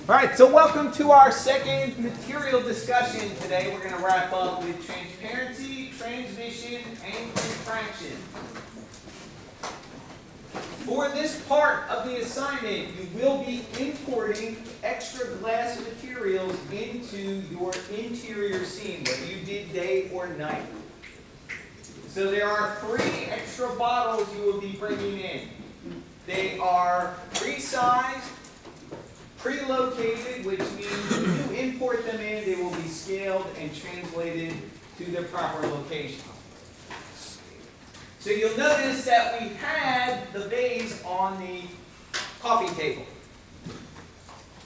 All right, so welcome to our second material discussion today. We're going to wrap up with transparency, transmission, and refraction. For this part of the assignment, you will be importing extra glass materials into your interior scene, whether you did day or night. So there are 3 extra bottles you will be bringing in. They are pre-sized, pre-located, which means when you import them in, they will be scaled and translated to their proper location. So you'll notice that we had the vase on the coffee table.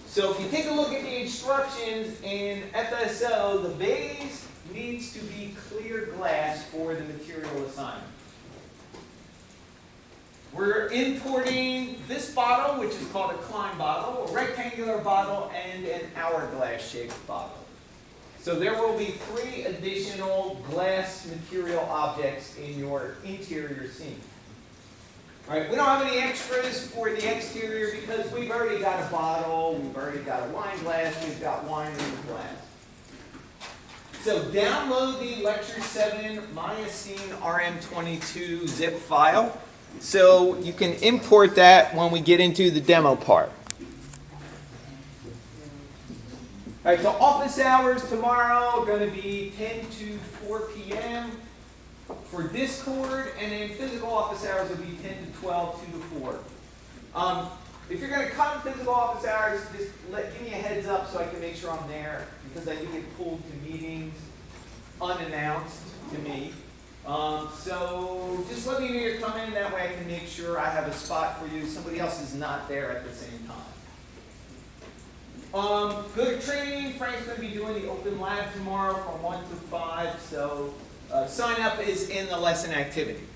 So if you take a look at the instructions in FSO, the vase needs to be clear glass for the material assignment. We're importing this bottle, which is called a Klein bottle, a rectangular bottle, and an hourglass-shaped bottle. So there will be 3 additional glass material objects in your interior scene. All right, we don't have any extras for the exterior because we've already got a bottle, we've already got a wine glass, we've got wine in the glass. So download the Lecture7 Myosine RM22 zip file so you can import that when we get into the demo part. All right, so office hours tomorrow are going to be 10 to 4 p.m. for Discord, and then physical office hours will be 10 to 12, 2 to 4. If you're going to come physical office hours, just give me a heads up so I can make sure I'm there, because I do get pulled to meetings unannounced to me. So just let me know you're coming, that way I can make sure I have a spot for you. Somebody else is not there at the same time. Good training. Frank's going to be doing the open lab tomorrow from 1 to 5, so sign up is in the lesson activity.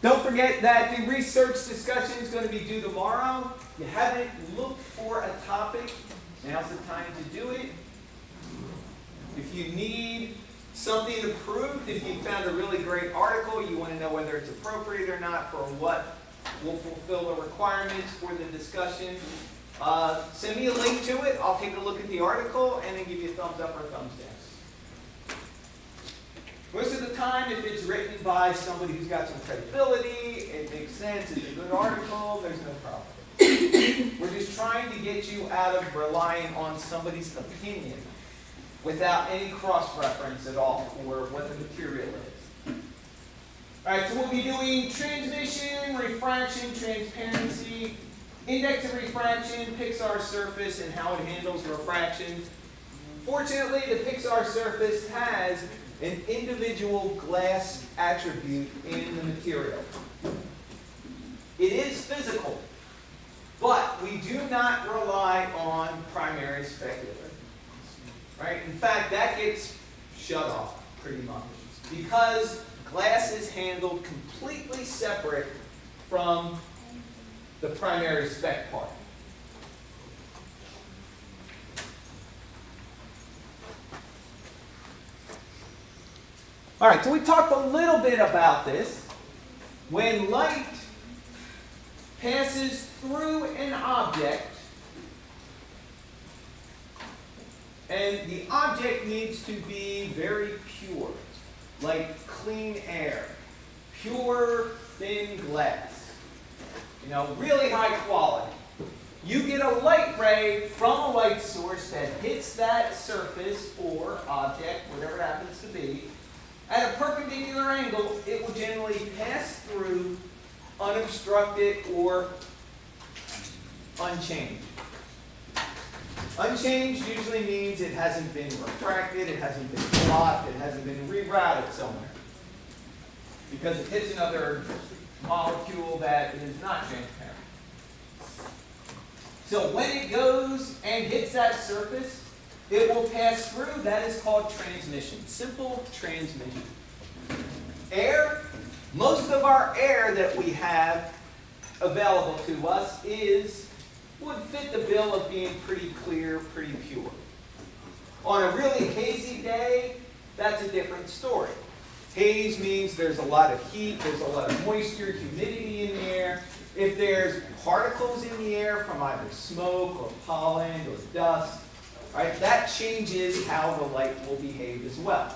Don't forget that the research discussion is going to be due tomorrow. If you haven't looked for a topic, now's the time to do it. If you need something approved, if you found a really great article, you want to know whether it's appropriate or not for what will fulfill the requirements for the discussion, send me a link to it. I'll take a look at the article and then give you a thumbs up or a thumbs down. Most of the time, if it's written by somebody who's got some credibility, it makes sense, it's a good article, there's no problem. We're just trying to get you out of relying on somebody's opinion without any cross-reference at all for what the material is. All right, so we'll be doing transmission, refraction, transparency, index of refraction, Pixar surface, and how it handles refractions. Fortunately, the Pixar surface has an individual glass attribute in the material. It is physical, but we do not rely on primary specular. Right? In fact, that gets shut off pretty much because glass is handled completely separate from the primary spec part. All right, so we talked a little bit about this. When light passes through an object, and the object needs to be very pure, like clean air, pure, thin glass, really high quality. You get a light ray from a light source that hits that surface or object, whatever it happens to be, at a perpendicular angle. It will generally pass through unobstructed or unchanged. Unchanged usually means it hasn't been refracted, it hasn't been blocked, it hasn't been rerouted somewhere. Because it hits another molecule that is not transparent. So when it goes and hits that surface, it will pass through. That is called transmission. Simple transmission. Air, most of our air that we have available to us would fit the bill of being pretty clear, pretty pure. On a really hazy day, that's a different story. Haze means there's a lot of heat, there's a lot of moisture, humidity in the air. If there's particles in the air from either smoke or pollen or dust, right, that changes how the light will behave as well.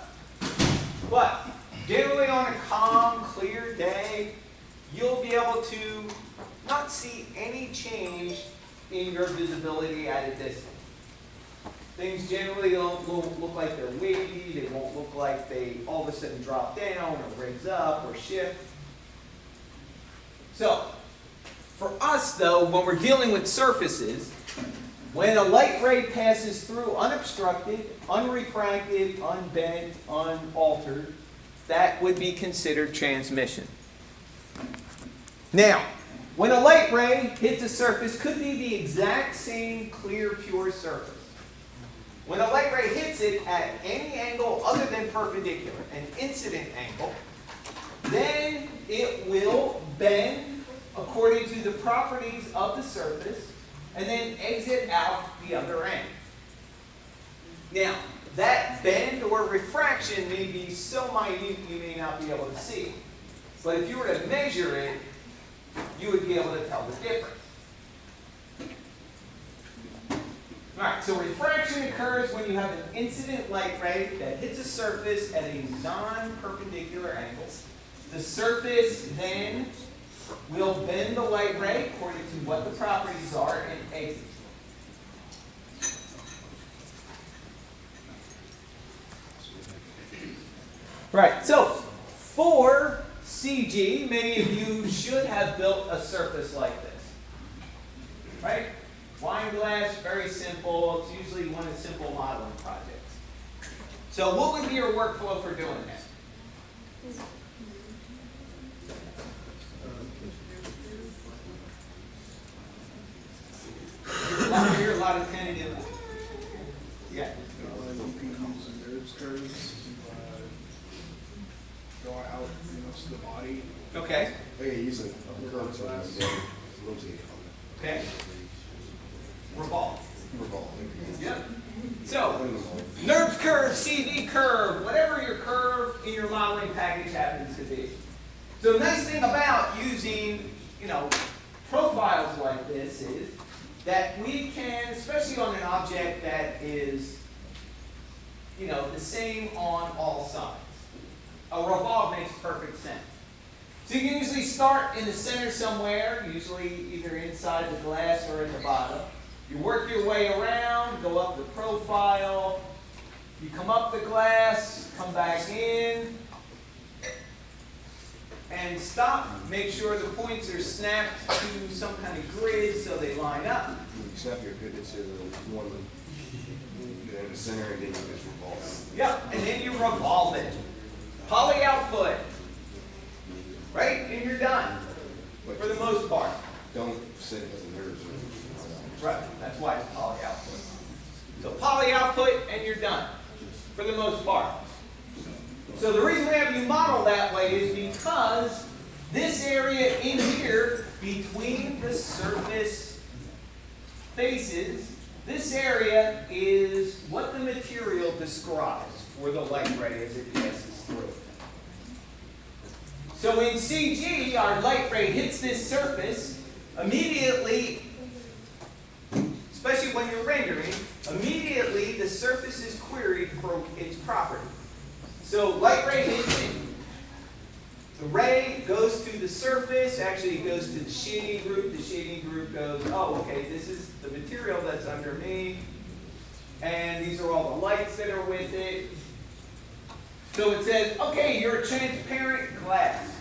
But generally on a calm, clear day, you'll be able to not see any change in your visibility at a distance. Things generally don't look like they're wavy, they won't look like they all of a sudden drop down or raise up or shift. So, for us though, when we're dealing with surfaces, when a light ray passes through unobstructed, unrefracted, unbent, unaltered, that would be considered transmission. Now, when a light ray hits a surface, could be the exact same clear, pure surface. When a light ray hits it at any angle other than perpendicular, an incident angle, then it will bend according to the properties of the surface and then exit out the other end. Now, that bend or refraction may be so minute you may not be able to see it. But if you were to measure it, you would be able to tell the difference. Alright, so refraction occurs when you have an incident light ray that hits a surface at a non-perpendicular angle. The surface then will bend the light ray according to what the properties are and exit. Right, so for CG, many of you should have built a surface like this. Right? Wine glass, very simple. It's usually one of the simple modeling projects. So what would be your workflow for doing that? I hear a lot of tentative. Yeah. Draw out most of the body. Okay. Okay, use a curve to rotate. Okay. Revolve. Yep. So, NURBS curve, CV curve, whatever your curve in your modeling package happens to be. So the nice thing about using, profiles like this is that we can, especially on an object that is, the same on all sides. A revolve makes perfect sense. So you can usually start in the center somewhere, usually either inside the glass or in the bottom. You work your way around, go up the profile, you come up the glass, come back in, and stop. Make sure the points are snapped to some kind of grid so they line up. You snap your pivots to the one in the center and then you just revolve. Yep, and then you revolve it. Poly output. Right? And you're done. But For the most part. don't set it as a nerve. Right, that's why it's poly output. So poly output and you're done, for the most part. So the reason we have you model that way is because this area in here, between the surface faces, this area is what the material describes for the light ray as it passes through. So in CG, our light ray hits this surface, immediately, especially when you're rendering, immediately the surface is queried for its property. So light ray hits it. The ray goes to the surface, actually it goes to the shading group. The shading group goes, oh, okay, this is the material that's under me. And these are all the lights that are with it. So it says, okay, you're a transparent glass.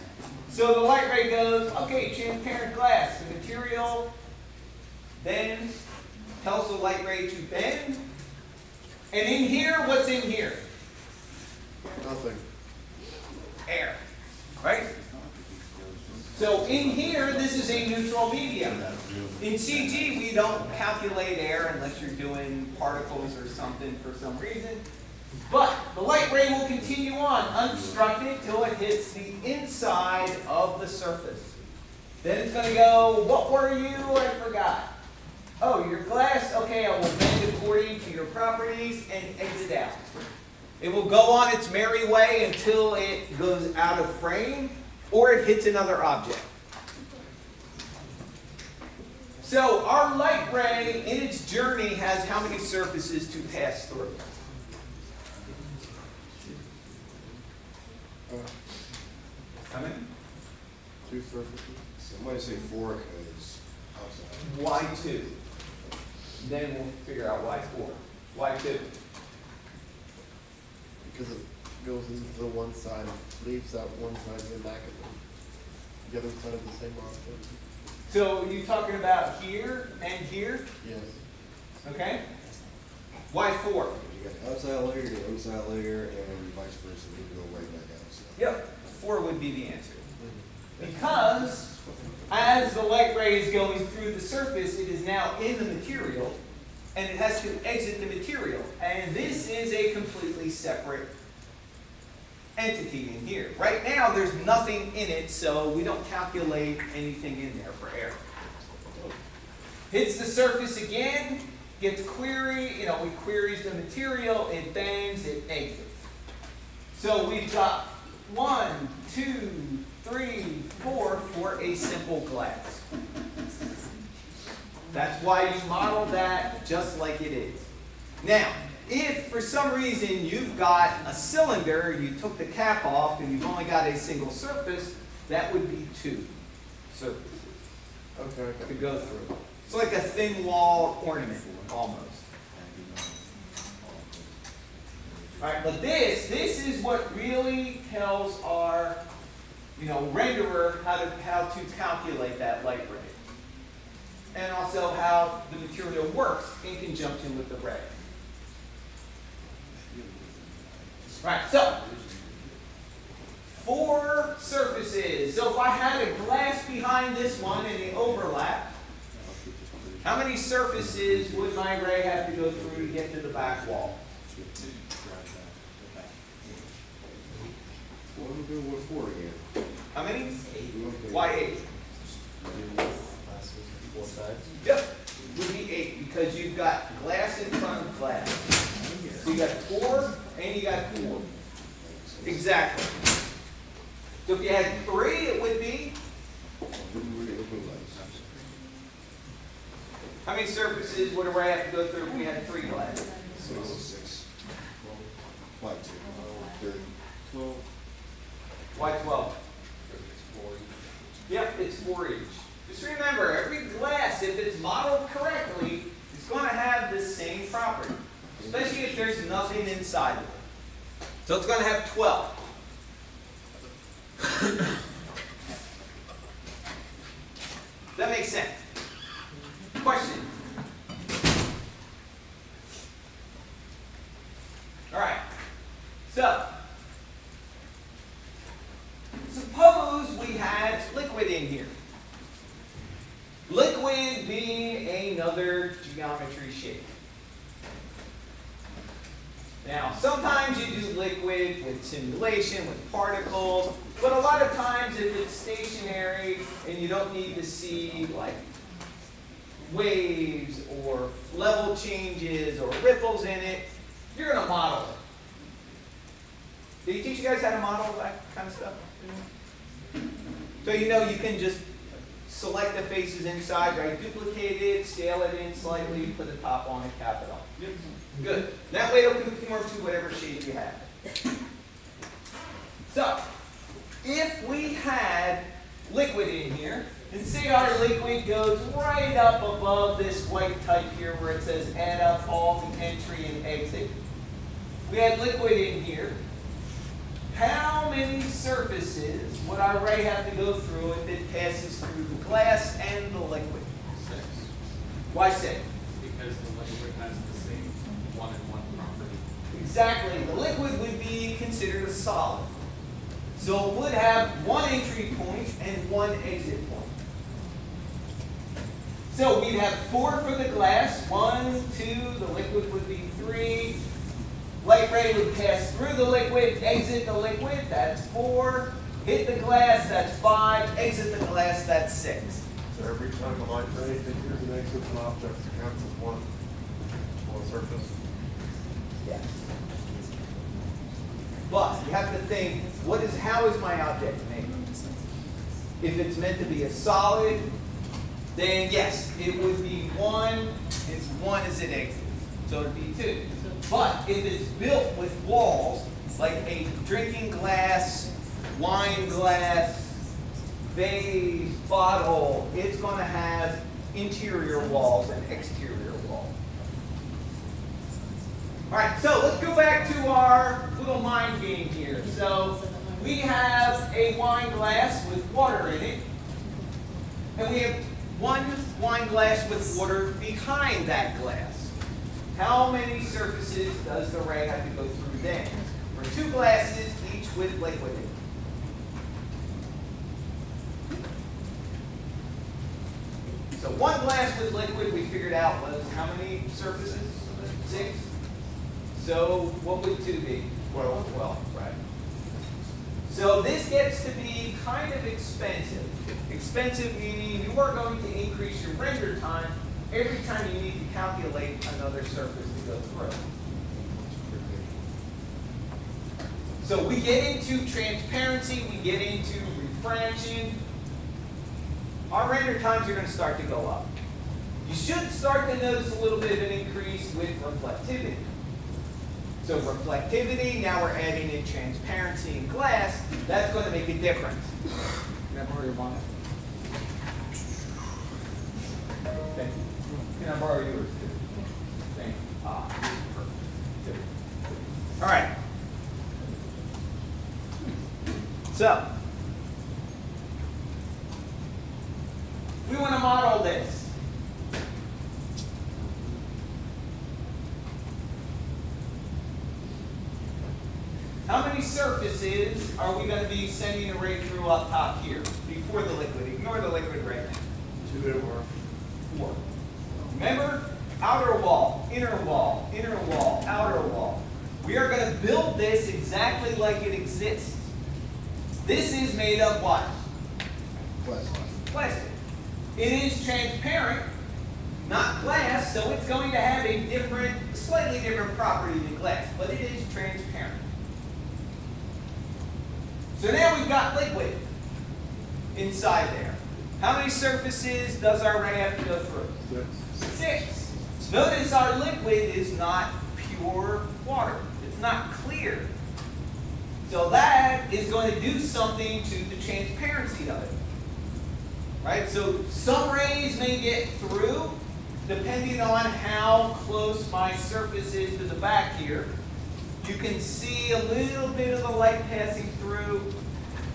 So the light ray goes, okay, transparent glass. The material then tells the light ray to bend. And in here, what's in here? Nothing. Air. Right? So in here, this is a neutral medium. In CG, we don't calculate air unless you're doing particles or something for some reason. But the light ray will continue on, unobstructed, till it hits the inside of the surface. Then it's going to go, what were you? I forgot. Oh, your glass? Okay, I will bend according to your properties and exit out. It will go on its merry way until it goes out of frame or it hits another object. So our light ray in its journey has how many surfaces to pass through? How many? 2 surfaces. So I might say 4 because outside. Why 2? Then we'll figure out why 4. Why 2? Because it goes into the one side, leaves out one side, and back of the other side of the same object. So you're talking about here and here, Yes. okay? Why 4? You got the outside layer, the inside layer, and vice versa. You go right back out. So. Yep, 4 would be the answer. Because as the light ray is going through the surface, it is now in the material, and it has to exit the material. And this is a completely separate entity in here. Right now, there's nothing in it, so we don't calculate anything in there for error. Hits the surface again, gets queried, it queries the material, it bangs, it exits. So we've got 1, 2, 3, 4 for a simple glass. That's why you model that just like it is. Now, if for some reason you've got a cylinder, you took the cap off, and you've only got a single surface, that would be 2 surfaces Okay. to go through. It's like a thin wall ornament, almost. All right, but this is what really tells our, renderer how to calculate that light ray, and also how the material works in conjunction with the ray. Right, so 4 surfaces. So if I had a glass behind this one and they overlap, how many surfaces would my ray have to go through to get to the back wall? Well, we're doing with 4 again. How many? 8. Why 8? 4 sides. Yep, would be 8 because you've got glass in front of glass. So you got 4 and you got 4. Exactly. So if you had 3, it would be, how many surfaces would a ray have to go through if we had 3 glass? 6. Why 2? 30. 12. Why 12? Yep, it's 4 each. Just remember, every glass, if it's modeled correctly, is going to have the same property, especially if there's nothing inside of it. So it's going to have 12. Does that make sense? Question? All right. So, suppose we had liquid in here. Liquid being another geometry shape. Now, sometimes you do liquid with simulation, with particles, but a lot of times if it's stationary and you don't need to see like waves or level changes or ripples in it, you're going to model it. Did he teach you guys how to model that kind of stuff? So you can just select the faces inside, right? Duplicate it, scale it in slightly, put a top on it, cap it off. Good. That way it'll conform to whatever shape you have. So, if we had liquid in here, and say our liquid goes right up above this white type here where it says add up all the entry and exit. We had liquid in here. How many surfaces would our ray have to go through if it passes through the glass and the liquid? 6. Why 6? Because the liquid has the same 1-in-1 property. Exactly. The liquid would be considered a solid. So it would have 1 entry point and 1 exit point. So we'd have 4 for the glass, 1, 2, the liquid would be 3. Light ray would pass through the liquid, exit the liquid, that's 4. Hit the glass, that's 5. Exit the glass, that's 6. So every time the light ray enters and exits an object, it counts as one surface. Yes. But you have to think, how is my object made? If it's meant to be a solid, then yes, it would be 1. It's 1 as it exits. So it would be 2. But if it's built with walls, like a drinking glass, wine glass, vase, bottle, it's going to have interior walls and exterior walls. All right, so let's go back to our little mind game here. So we have a wine glass with water in it, and we have one wine glass with water behind that glass. How many surfaces does the ray have to go through then? For 2 glasses, each with liquid in it. So 1 glass with liquid we figured out was how many surfaces? 6. So what would 2 be? 12. 12, right. So this gets to be kind of expensive. Expensive meaning you are going to increase your render time every time you need to calculate another surface to go through. So we get into transparency, we get into refraction. Our render times are going to start to go up. You should start to notice a little bit of an increase with reflectivity. So reflectivity, now we're adding in transparency and glass, that's going to make a difference. Can I borrow your bonnet? Thank you. Can I borrow yours too? Thank you. Ah, this is perfect. Good. All right. So, we want to model this. How many surfaces are we going to be sending a ray through up top here before the liquid? Ignore the liquid right now. 2 or 4. Remember? Outer wall, inner wall, outer wall. We are going to build this exactly like it exists. This is made of what? Plastic. It is transparent, not glass, so it's going to have a slightly different property than glass, but it is transparent. So now we've got liquid inside there. How many surfaces does our ray have to go through? 6. Notice our liquid is not pure water. It's not clear. So that is going to do something to the transparency of it. Right? So some rays may get through depending on how close my surface is to the back here. You can see a little bit of the light passing through.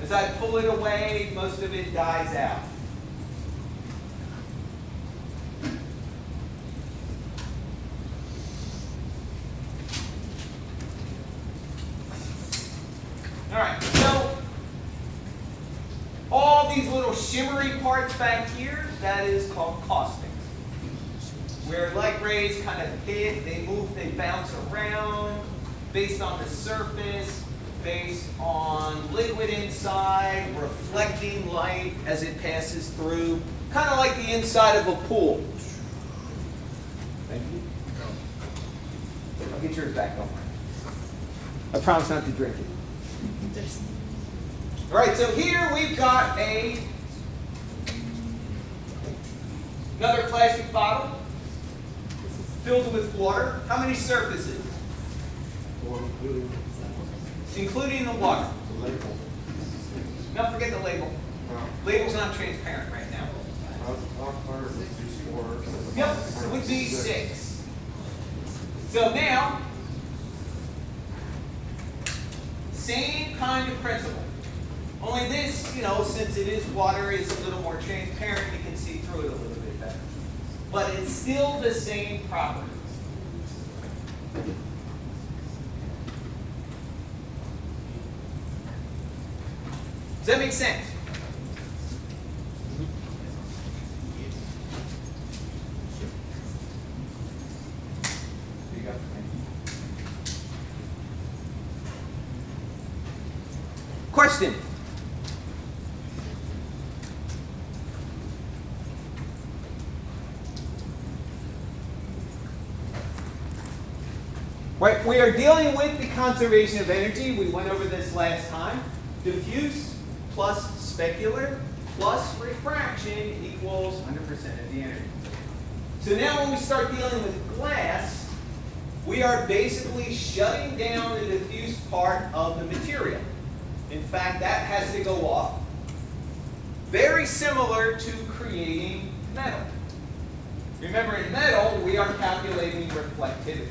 As I pull it away, most of it dies out. All right, so all these little shimmery parts back here, that is called caustics. Where light rays kind of hit, they move, they bounce around based on the surface, based on liquid inside, reflecting light as it passes through, kind of like the inside of a pool. Thank you. I'll get yours back, don't worry. I promise not to drink it. All right, so here we've got another plastic bottle filled with water. How many surfaces? 1, Including the water. the label. Don't forget the label. Label's not transparent right now. Yep, it would be 6. So now, same kind of principle. Only this, since it is water, is a little more transparent. You can see through it a little bit better. But it's still the same properties. Does that make sense? There you go. Question? Right, we are dealing with the conservation of energy. We went over this last time. Diffuse plus specular plus refraction equals 100% of the energy. So now when we start dealing with glass, we are basically shutting down the diffuse part of the material. In fact, that has to go off. Very similar to creating metal. Remember, in metal, we are calculating reflectivity.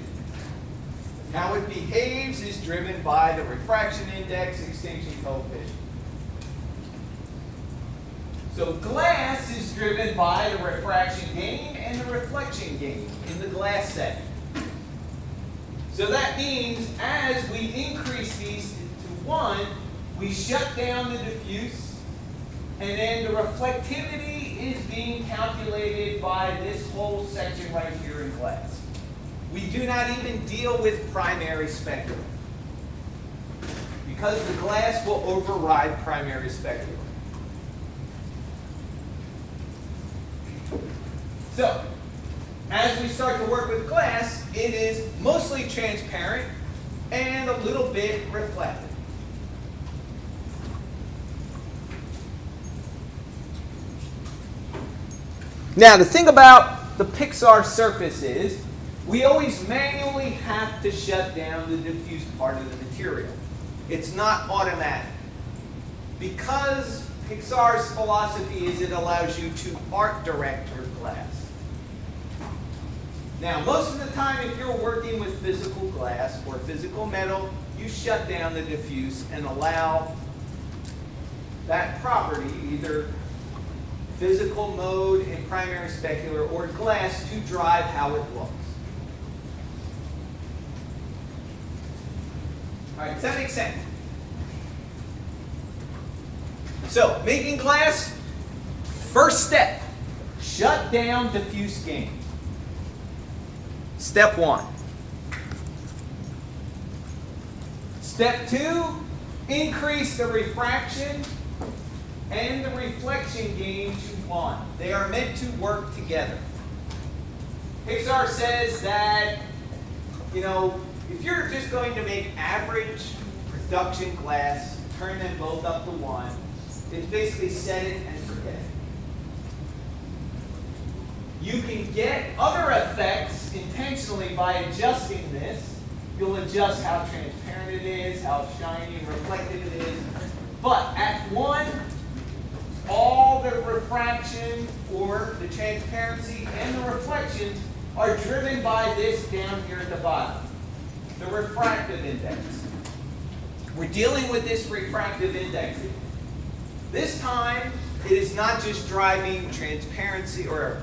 How it behaves is driven by the refraction index, extinction coefficient. So glass is driven by the refraction gain and the reflection gain in the glass setting. So that means as we increase these to 1, we shut down the diffuse, and then the reflectivity is being calculated by this whole section right here in glass. We do not even deal with primary specular, because the glass will override primary specular. So, as we start to work with glass, it is mostly transparent and a little bit reflective. Now, the thing about the Pixar surface is we always manually have to shut down the diffuse part of the material. It's not automatic. Because Pixar's philosophy is it allows you to art direct your glass. Now, most of the time, if you're working with physical glass or physical metal, you shut down the diffuse and allow that property, either physical mode in primary specular or glass, to drive how it looks. All right, does that make sense? So, making glass, first step, shut down diffuse gain. Step 1. Step 2, increase the refraction and the reflection gain to 1. They are meant to work together. Pixar says that, if you're just going to make average production glass, turn them both up to 1, it's basically set it and forget it. You can get other effects intentionally by adjusting this. You'll adjust how transparent it is, how shiny and reflective it is. But at 1, all the refraction or the transparency and the reflections are driven by this down here at the bottom, the refractive index. We're dealing with this refractive index. This time, it is not just driving transparency or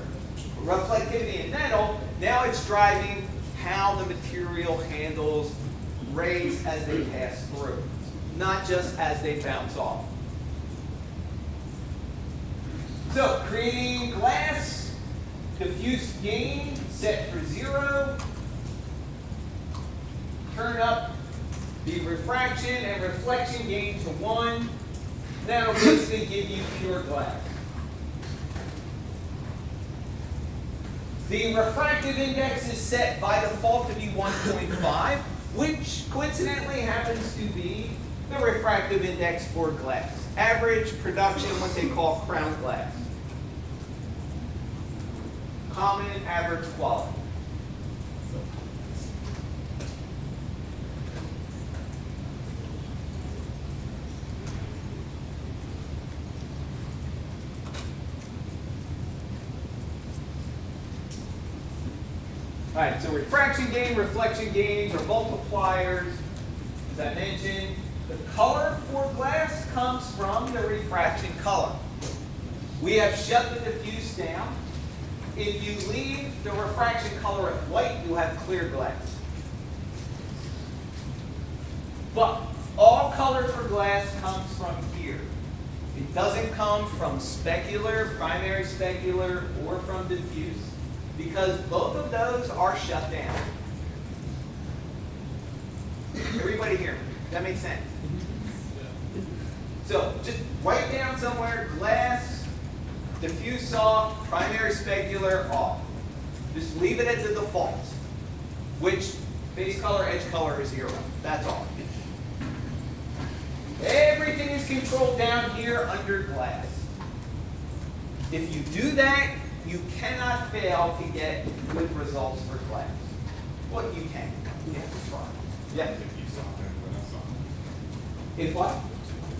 reflectivity in metal. Now it's driving how the material handles rays as they pass through, not just as they bounce off. So, creating glass, diffuse gain set for 0. Turn up the refraction and reflection gain to 1. That'll basically give you pure glass. The refractive index is set by default to be 1.5, which coincidentally happens to be the refractive index for glass. Average production, what they call crown glass. Common average quality. All right, so refraction gain, reflection gains are multipliers. As I mentioned, the color for glass comes from the refraction color. We have shut the diffuse down. If you leave the refraction color at white, you have clear glass. But all color for glass comes from here. It doesn't come from specular, primary specular, or from diffuse, because both of those are shut down. Everybody here, does that make sense? So just write down somewhere, glass, diffuse off, primary specular off. Just leave it at the default, which Face color, edge color is 0. That's all. Everything is controlled down here under glass. If you do that, you cannot fail to get good results for glass. Well, you can. You have to try. Yeah. Diffuse off and what else on? If what?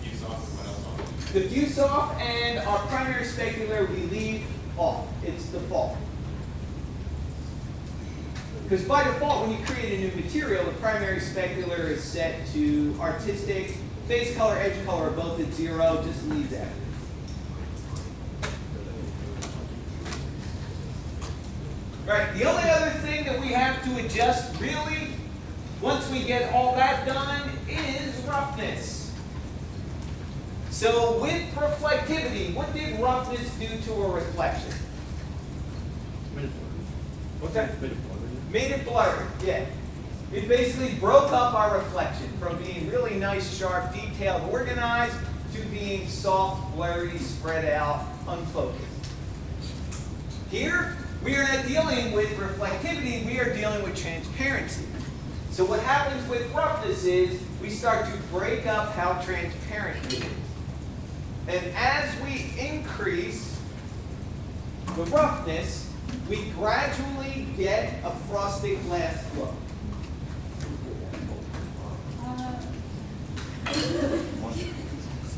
Diffuse off and what else on? Diffuse off and our primary specular we leave off. It's default. Because by default, when you create a new material, the primary specular is set to artistic. Face color, edge color are both at 0. Just leave that. Right. The only other thing that we have to adjust, really, once we get all that done, is roughness. So with reflectivity, what did roughness do to a reflection? What's that? Made it blurry, yeah. It basically broke up our reflection from being really nice, sharp, detailed, organized, to being soft, blurry, spread out, unfocused. Here, we are not dealing with reflectivity, we are dealing with transparency. So what happens with roughness is we start to break up how transparent it is. And as we increase the roughness, we gradually get a frosted glass look.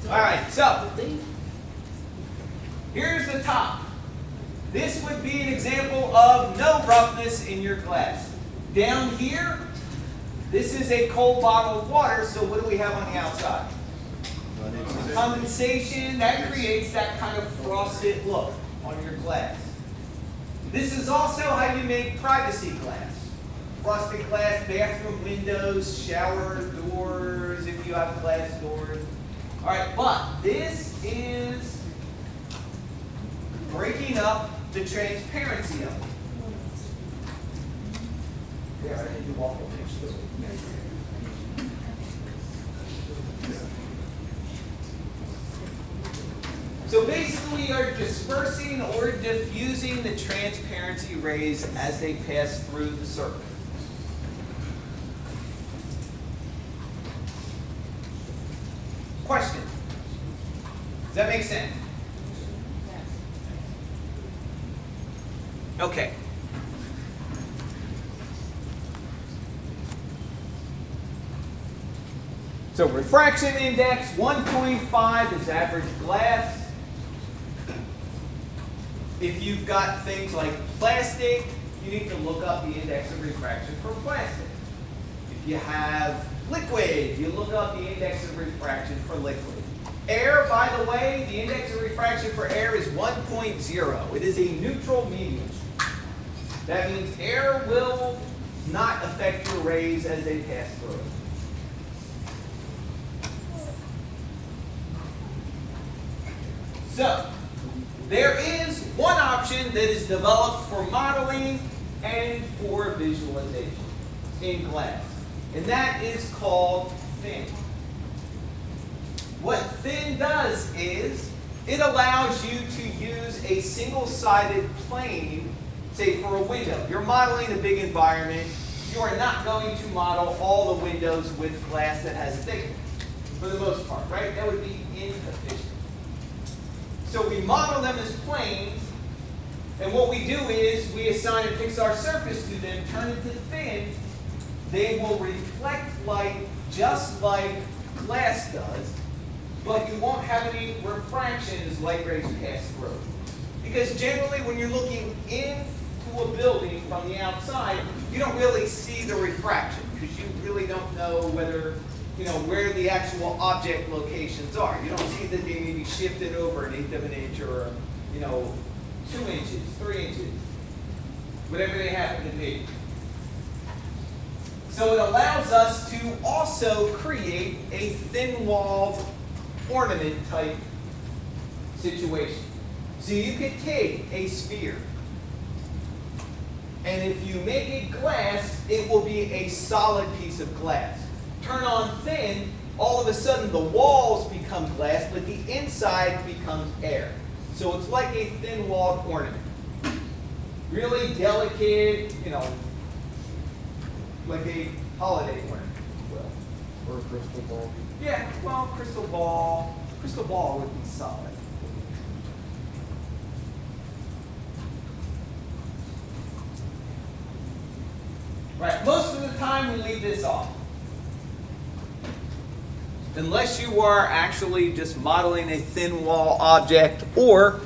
All right, so here's the top. This would be an example of no roughness in your glass. Down here, this is a cold bottle of water, so what do we have on the outside? Condensation, that creates that kind of frosted look on your glass. This is also how you make privacy glass. Frosted glass, bathroom windows, shower doors, if you have glass doors. All right, but this is breaking up the transparency of it. There, I didn't do waffle mix too. So basically, we are dispersing or diffusing the transparency rays as they pass through the surface. Question? Does that make sense? Okay. So refraction index 1.5 is average glass. If you've got things like plastic, you need to look up the index of refraction for plastic. If you have liquid, you look up the index of refraction for liquid. Air, by the way, the index of refraction for air is 1.0. It is a neutral medium. That means air will not affect your rays as they pass through. So, there is one option that is developed for modeling and for visualization in glass, and that is called thin. What thin does is it allows you to use a single-sided plane, say for a window. You're modeling a big environment. You are not going to model all the windows with glass that has thickness, for the most part, right? That would be inefficient. So we model them as planes, and what we do is we assign a Pixar surface to them, turn it to thin. They will reflect light just like glass does, but you won't have any refraction as light rays pass through. Because generally when you're looking into a building from the outside, you don't really see the refraction, because you really don't know whether, where the actual object locations are. You don't see that they may be shifted over an eighth of an inch or, 2 inches, 3 inches, whatever they happen to be. So it allows us to also create a thin-walled ornament type situation. So you could take a sphere, and if you make it glass, it will be a solid piece of glass. Turn on thin, all of a sudden the walls become glass, but the inside becomes air. So it's like a thin-walled ornament. Really delicate, like a holiday one will. Or a crystal ball. Yeah, well, crystal ball would be solid. Right, most of the time we leave this off. Unless you are actually just modeling a thin wall object or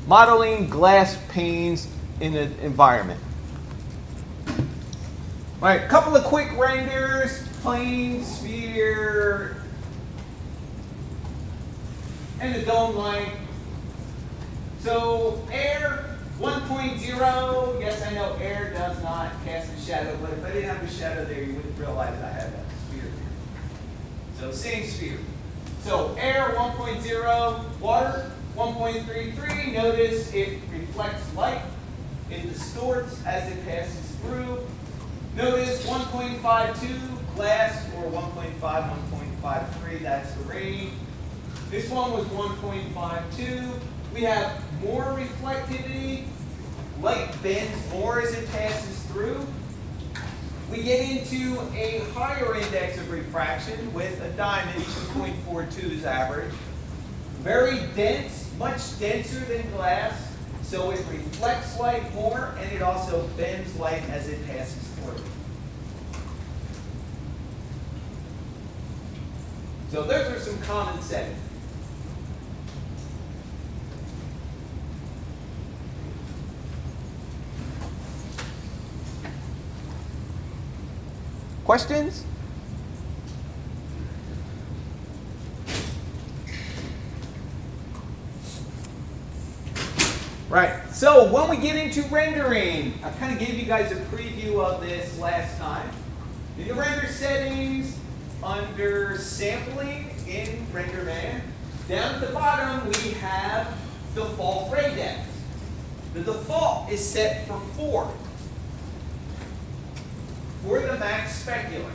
modeling glass panes in an environment. Right, a couple of quick renders, plane, sphere, and the dome light. So air 1.0, yes I know air does not cast a shadow, but if I didn't have a shadow there, you wouldn't realize I had that sphere here. So same sphere. So air 1.0, water 1.33, notice it reflects light, it distorts as it passes through. Notice 1.52, glass, or 1.5, 1.53, that's the rating. This one was 1.52. We have more reflectivity. Light bends more as it passes through. We get into a higher index of refraction with a diamond, 2.42 is average. Very dense, much denser than glass, so it reflects light more and it also bends light as it passes through. So those are some common settings. Questions? Right, so when we get into rendering, I kind of gave you guys a preview of this last time. In the render settings, under sampling in RenderMan, down at the bottom we have default ray depth. The default is set for 4. For the max specular.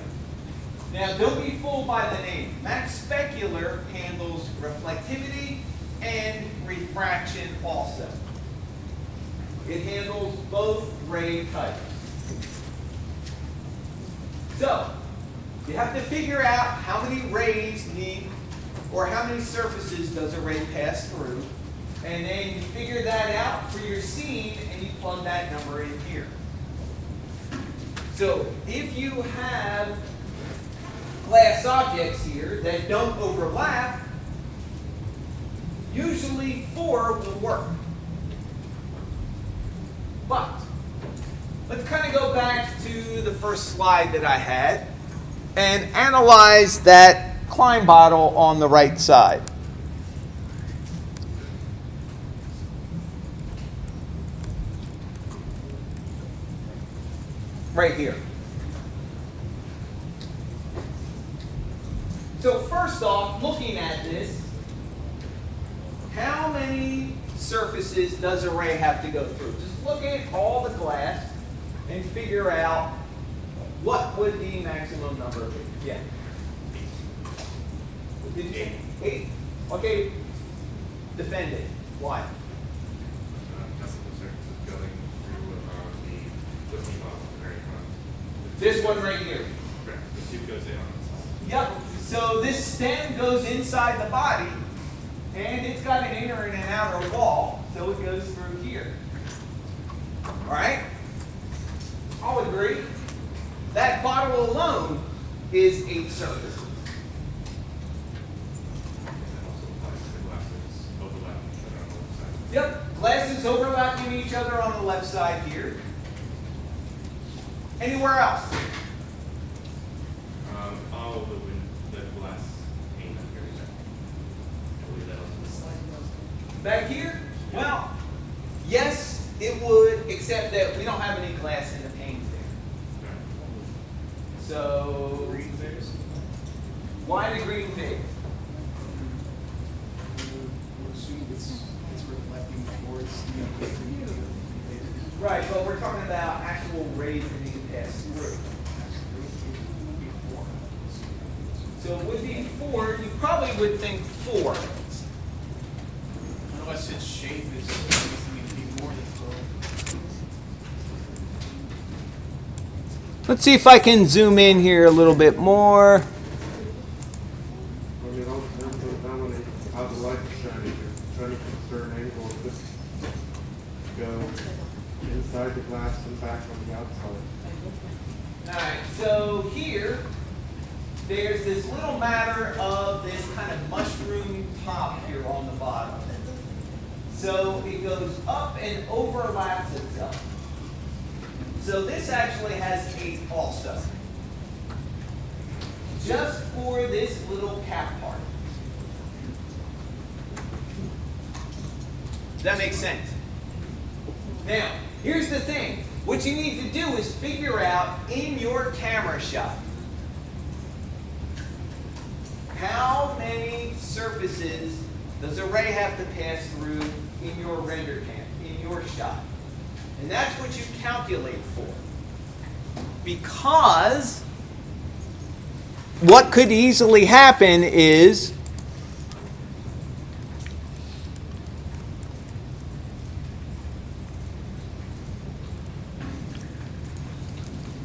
Now don't be fooled by the name. Max specular handles reflectivity and refraction also. It handles both ray types. So, you have to figure out how many rays need, or how many surfaces does a ray pass through, and then you figure that out for your scene and you plug that number in here. So if you have glass objects here that don't overlap, usually 4 will work. But let's kind of go back to the first slide that I had and analyze that Klein bottle on the right side. Right here. So first off, looking at this, how many surfaces does a ray have to go through? Just look at all the glass and figure out what would the maximum number be. Yeah. 8. Okay. Defend it. Why? Decimal surfaces going through the twisting off the very front. This one right here. Correct. The tube goes in on itself. Yep. So this stem goes inside the body, and it's got an inner and an outer wall, so it goes through here. All right? I'll agree. That bottle alone is 8 surfaces. Yep, glasses overlapping each other on the left side here. Anywhere else? All the glass pane up here. I believe that was Back here? Well, yes, it would, except that we don't have any glass in the panes there. So, green things. why the green phase? We'll assume it's reflecting towards the Right, but we're talking about actual rays that need to pass through. So it would be 4, you probably would think 4. Unless its shape is going to be more than 4. Let's see if I can zoom in here a little bit more. I mean, all depends on how many, how the light is shining. You're trying to keep a certain angle of this go inside the glass and back on the outside. Alright, so here, there's this little matter of this kind of mushroom top here on the bottom. So it goes up and overlaps itself. So this actually has 8 also. Just for this little cap part. Does that make sense? Now, here's the thing. What you need to do is figure out in your camera shot how many surfaces does a ray have to pass through in your render cam, in your shot. And that's what you calculate for. Because what could easily happen is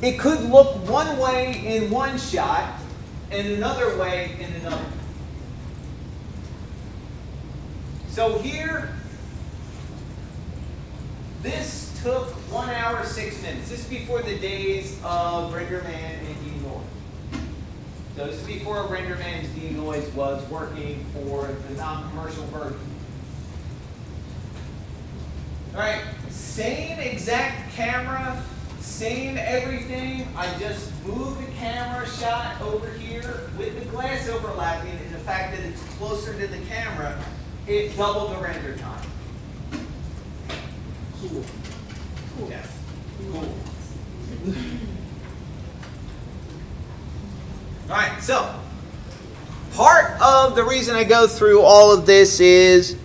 it could look one way in one shot and another way in another. So here, this took 1 hour, 6 minutes. This is before the days of RenderMan and denoise. So this is before RenderMan's denoise was working for the non-commercial version. All right, same exact camera, same everything. I just moved the camera shot over here with the glass overlapping, and the fact that it's closer to the camera, it doubled the render time. Cool. Yes. Cool. All right, so part of the reason I go through all of this is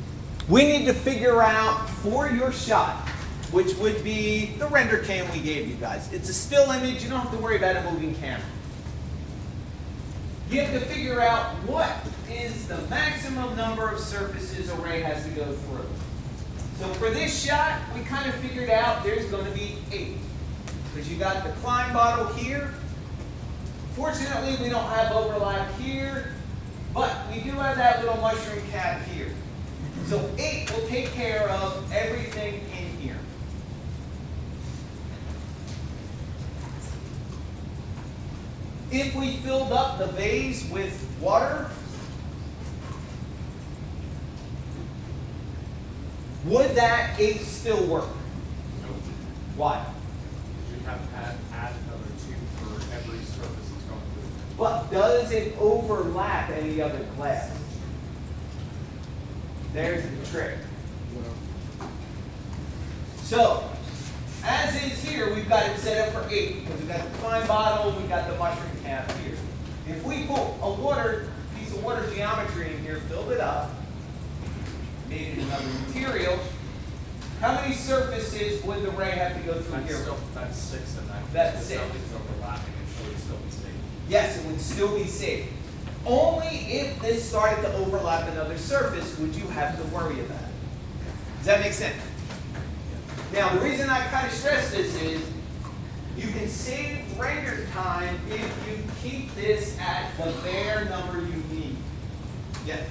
we need to figure out for your shot, which would be the render cam we gave you guys. It's a still image. You don't have to worry about a moving camera. You have to figure out what is the maximum number of surfaces a ray has to go through. So for this shot, we kind of figured out there's going to be 8. Because you got the Klein bottle here. Fortunately, we don't have overlap here, but we do have that little mushroom cap here. So 8 will take care of everything in here. If we filled up the vase with water, would that 8 still work? Nope. Why? You have to add another 2 for every surface it's going through. But does it overlap any other glass? There's the trick. So, as is here, we've got it set up for 8 because we've got the fine bottle, we've got the mushroom cap here. If we put a piece of water geometry in here, filled it up, made it another material, how many surfaces would the ray have to go through here? That's 6 in that. That's 6. Something's overlapping, it should still be safe. Yes, it would still be safe. Only if this started to overlap another surface would you have to worry about it. Does that make sense? Now, the reason I kind of stress this is you can save render time if you keep this at the bare number you need. Yes?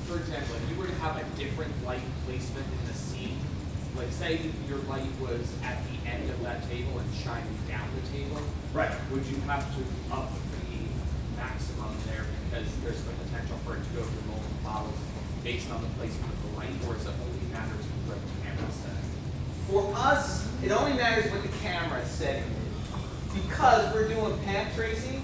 For example, if you were to have a different light placement in the scene, like say your light was at the end of that table and shining down the table, Right. would you have to up the maximum there because there's the potential for it to go through multiple bottles based on the placement of the light, or is it only matters what the camera setting? For us, it only matters what the camera setting is. Because we're doing path tracing,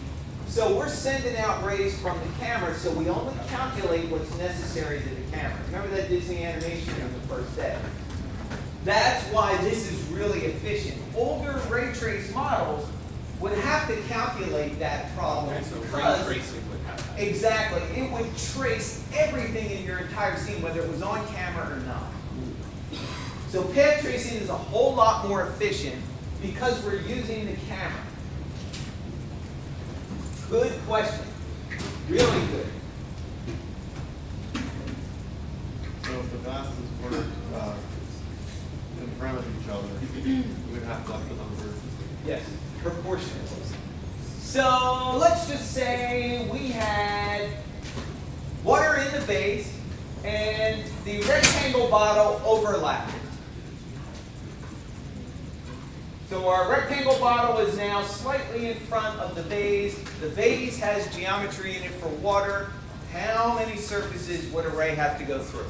so we're sending out rays from the camera, so we only calculate what's necessary to the camera. Remember that Disney animation on the first day? That's why this is really efficient. Older ray trace models would have to calculate that problem Okay, so ray because tracing would have that. exactly, it would trace everything in your entire scene, whether it was on camera or not. So path tracing is a whole lot more efficient because we're using the camera. Good question. Really good. So if the glasses were front of each other, we'd have left the numbers. Yes, proportional. So let's just say we had water in the vase and the rectangle bottle overlapped. So our rectangle bottle is now slightly in front of the vase. The vase has geometry in it for water. How many surfaces would array have to go through?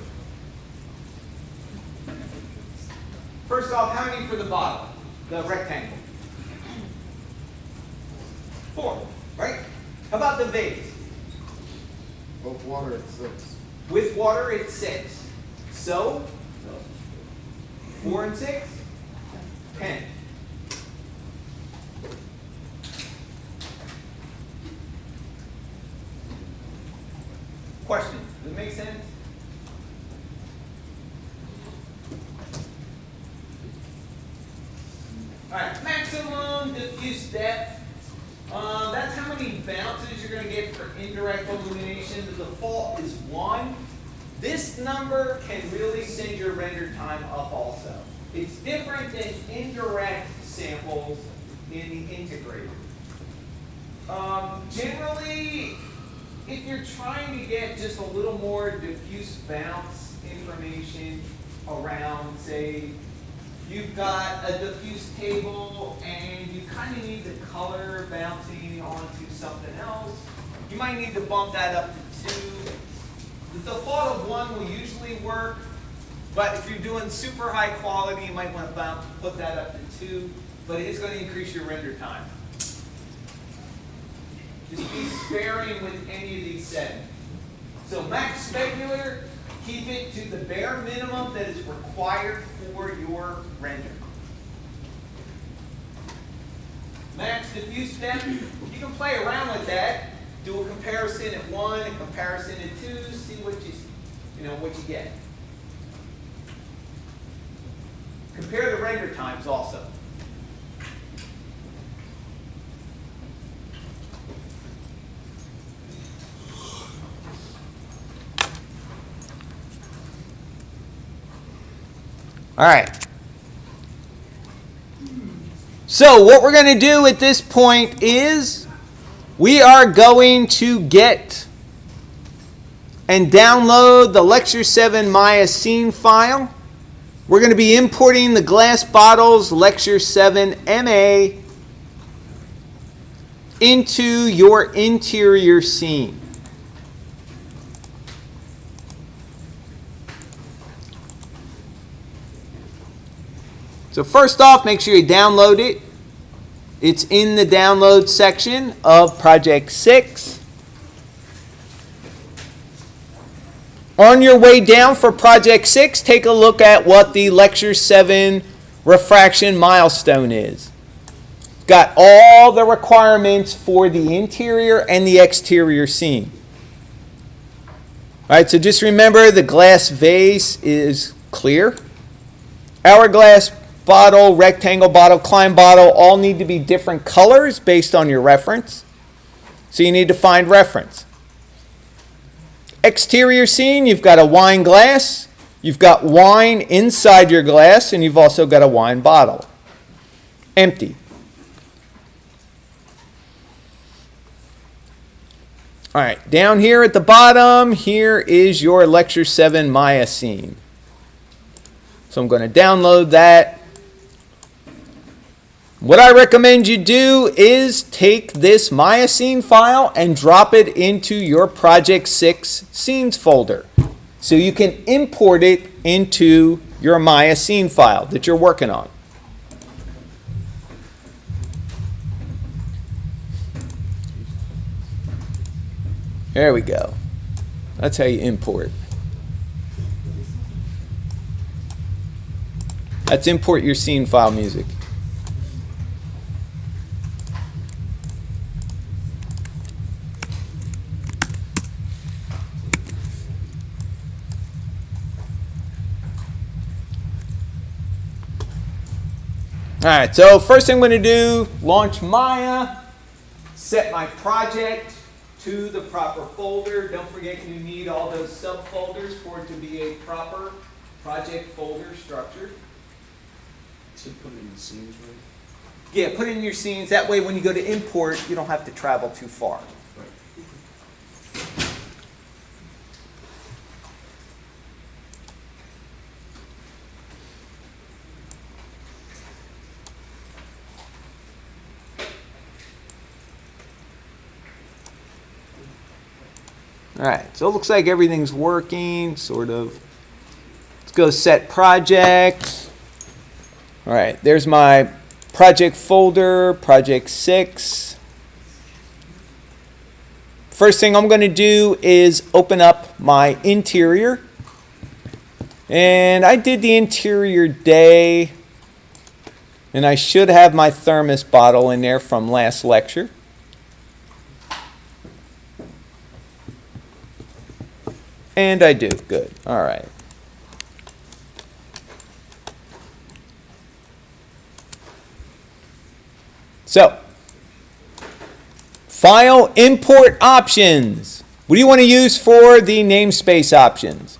First off, how many for the bottle, the rectangle? 4, right? How about the vase? With water, it's 6. With water, it's 6. So, 4 and 6? 10. Question, does it make sense? All right, maximum diffuse depth. That's how many bounces you're going to get for indirect illumination. The default is 1. This number can really send your render time up also. It's different than indirect samples in the integrator. Generally, if you're trying to get just a little more diffuse bounce information around, say, you've got a diffuse table and you kind of need the color bouncing onto something else, you might need to bump that up to 2. The default of 1 will usually work, but if you're doing super high quality, you might want to put that up to 2, but it is going to increase your render time. Just be sparing with any of these settings. So max specular, keep it to the bare minimum that is required for your render. Max diffuse depth, you can play around with that. Do a comparison at 1, a comparison at 2, see what you get. Compare the render times also. All right. So what we're going to do at this point is we are going to get and download the Lecture7 Maya scene file. We're going to be importing the glass bottles Lecture7 MA into your interior scene. So first off, make sure you download it. It's in the download section of Project 6. On your way down for Project 6, take a look at what the Lecture7 refraction milestone is. Got all the requirements for the interior and the exterior scene. All right, so just remember the glass vase is clear. Hourglass bottle, rectangle bottle, Klein bottle all need to be different colors based on your reference. So you need to find reference. Exterior scene, you've got a wine glass, you've got wine inside your glass, and you've also got a wine bottle. Empty. All right, down here at the bottom, here is your Lecture7 Maya scene. So I'm going to download that. What I recommend you do is take this Maya scene file and drop it into your Project 6 scenes folder. So you can import it into your Maya scene file that you're working on. There we go. That's how you import. Let's import your scene file music. All right, so first thing I'm going to do, launch Maya, set my project to the proper folder. Don't forget you need all those subfolders for it to be a proper project folder structure. So put it in the scenes, right? Yeah, put it in your scenes. That way when you go to import, you don't have to travel too far. All right, so it looks like everything's working, sort of. Let's go set projects. All right, there's my project folder, project 6. First thing I'm going to do is open up my interior. And I did the interior day, and I should have my thermos bottle in there from last lecture. And I do. Good. All right. So, file import options. What do you want to use for the namespace options?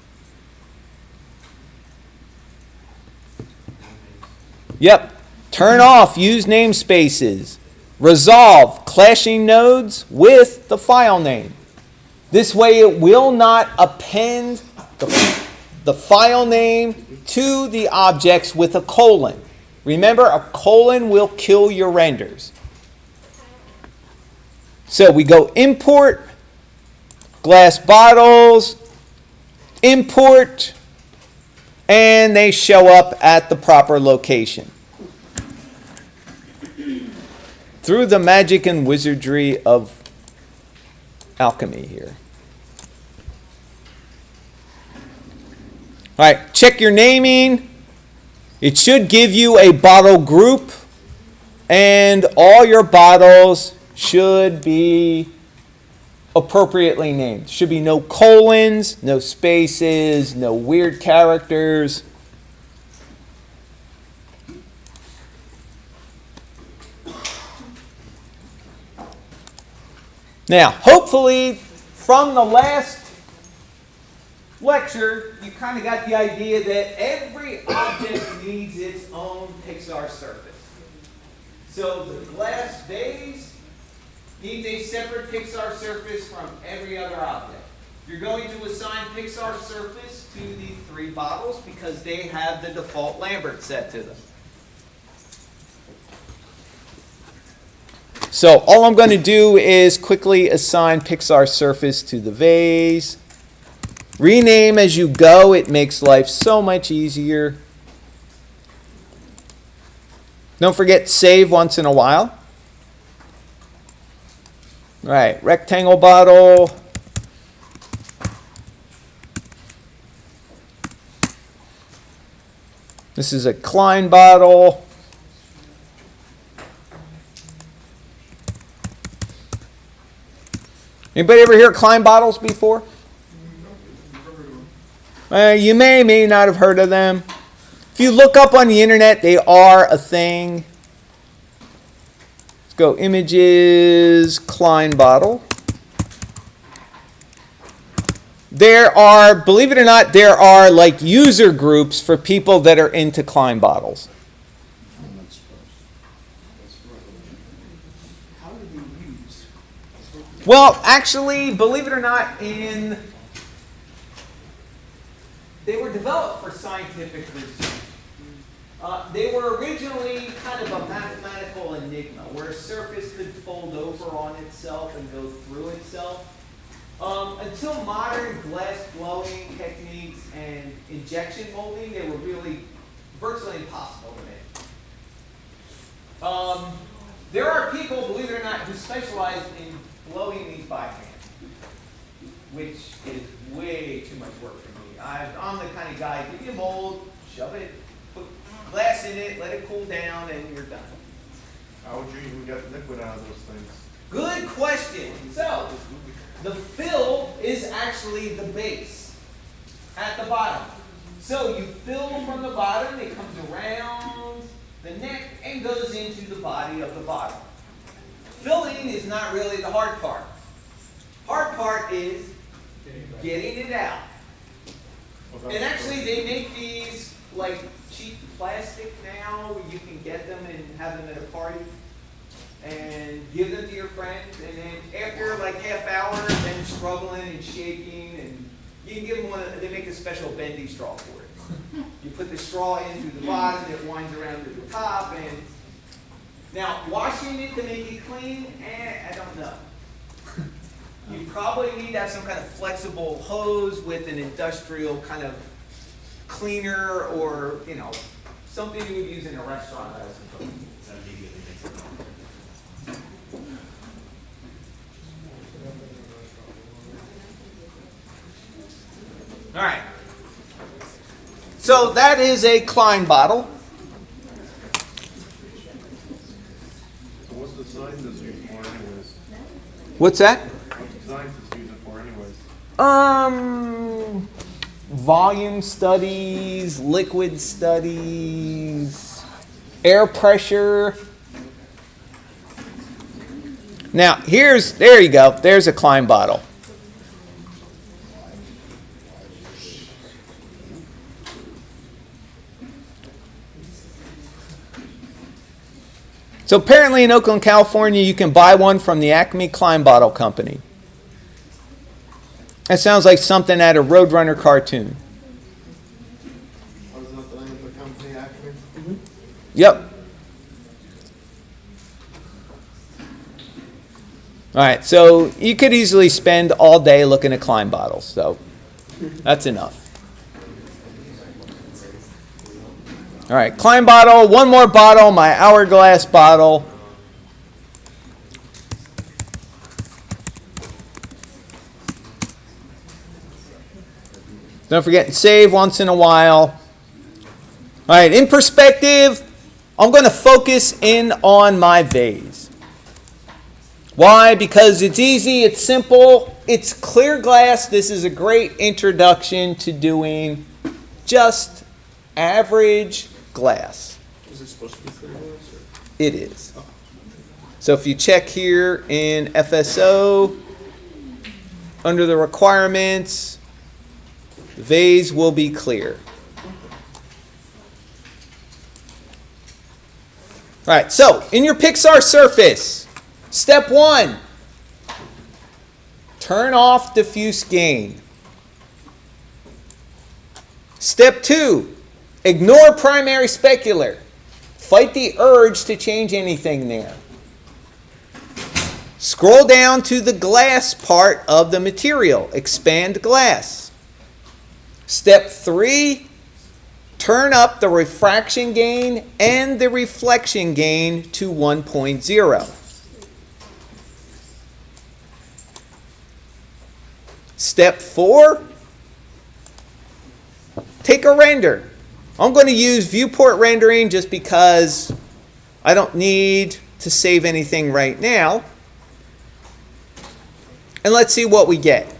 Yep. Turn off use namespaces. Resolve clashing nodes with the file name. This way it will not append the file name to the objects with a colon. Remember, a colon will kill your renders. So we go import, glass bottles, import, and they show up at the proper location. Through the magic and wizardry of alchemy here. All right, check your naming. It should give you a bottle group, and all your bottles should be appropriately named. Should be no colons, no spaces, no weird characters. Now, hopefully, from the last lecture, you kind of got the idea that every object needs its own Pixar surface. So the glass vase needs a separate Pixar surface from every other object. You're going to assign Pixar surface to the 3 bottles because they have the default Lambert set to them. So all I'm going to do is quickly assign Pixar surface to the vase. Rename as you go. It makes life so much easier. Don't forget save once in a while. All right, rectangle bottle. This is a Klein bottle. Anybody ever hear Klein bottles before? You may not have heard of them. If you look up on the internet, they are a thing. Let's go images, Klein bottle. There are, believe it or not, there are like user groups for people that are into Klein bottles. How do they use? Well, actually, believe it or not, they were developed for scientific research. They were originally kind of a mathematical enigma where a surface could fold over on itself and go through itself. Until modern glass blowing techniques and injection molding, they were really virtually impossible to make. There are people, believe it or not, who specialize in blowing these by hand, which is way too much work for me. I'm the kind of guy, give me a mold, shove it, put glass in it, let it cool down, and you're done. How would you even get liquid out of those things? Good question. So, the fill is actually the base at the bottom. So you fill from the bottom, it comes around the neck and goes into the body of the bottle. Filling is not really the hard part. Hard part is getting it out. And actually they make these like cheap plastic now, you can get them and have them at a party and give them to your friends, and then after like half hour, then struggling and shaking, and you can give them they make a special bendy straw for it. You put the straw in through the bottom, it winds around to the top, and now washing it to make it clean, I don't know. You probably need to have some kind of flexible hose with an industrial kind of cleaner, or something you would use in a restaurant, I suppose. All right. So that is a Klein bottle. So what's the scientist use it for anyways? What's that? What's the scientist use it for anyways? Volume studies, liquid studies, air pressure. Now, there you go. There's a Klein bottle. So apparently in Oakland, California, you can buy one from the Acme Klein Bottle Company. That sounds like something out of Roadrunner cartoon. What is that the name of the company, Acme? Yep. All right, so you could easily spend all day looking at Klein bottles, so that's enough. All right, Klein bottle, one more bottle, my hourglass bottle. Don't forget to save once in a while. All right, in perspective, I'm going to focus in on my vase. Why? Because it's easy, it's simple, it's clear glass. This is a great introduction to doing just average glass. Is it supposed to be clear glass? It is. So if you check here in FSO, under the requirements, the vase will be clear. All right, so in your Pixar surface, step 1, turn off diffuse gain. Step 2, ignore primary specular. Fight the urge to change anything there. Scroll down to the glass part of the material. Expand glass. Step 3, turn up the refraction gain and the reflection gain to 1.0. Step 4, take a render. I'm going to use viewport rendering just because I don't need to save anything right now. And let's see what we get.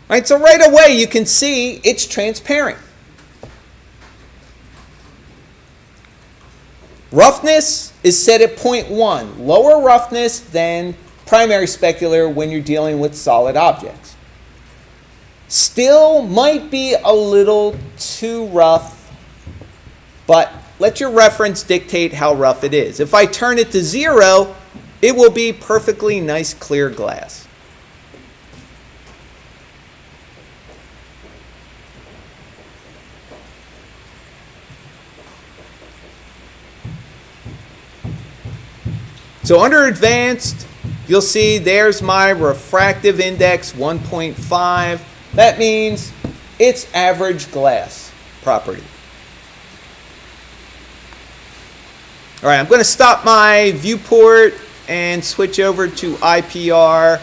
All right, so right away you can see it's transparent. Roughness is set at 0.1, lower roughness than primary specular when you're dealing with solid objects. Still might be a little too rough, but let your reference dictate how rough it is. If I turn it to 0, it will be perfectly nice clear glass. So under advanced, you'll see there's my refractive index 1.5. That means it's average glass property. All right, I'm going to stop my viewport and switch over to IPR.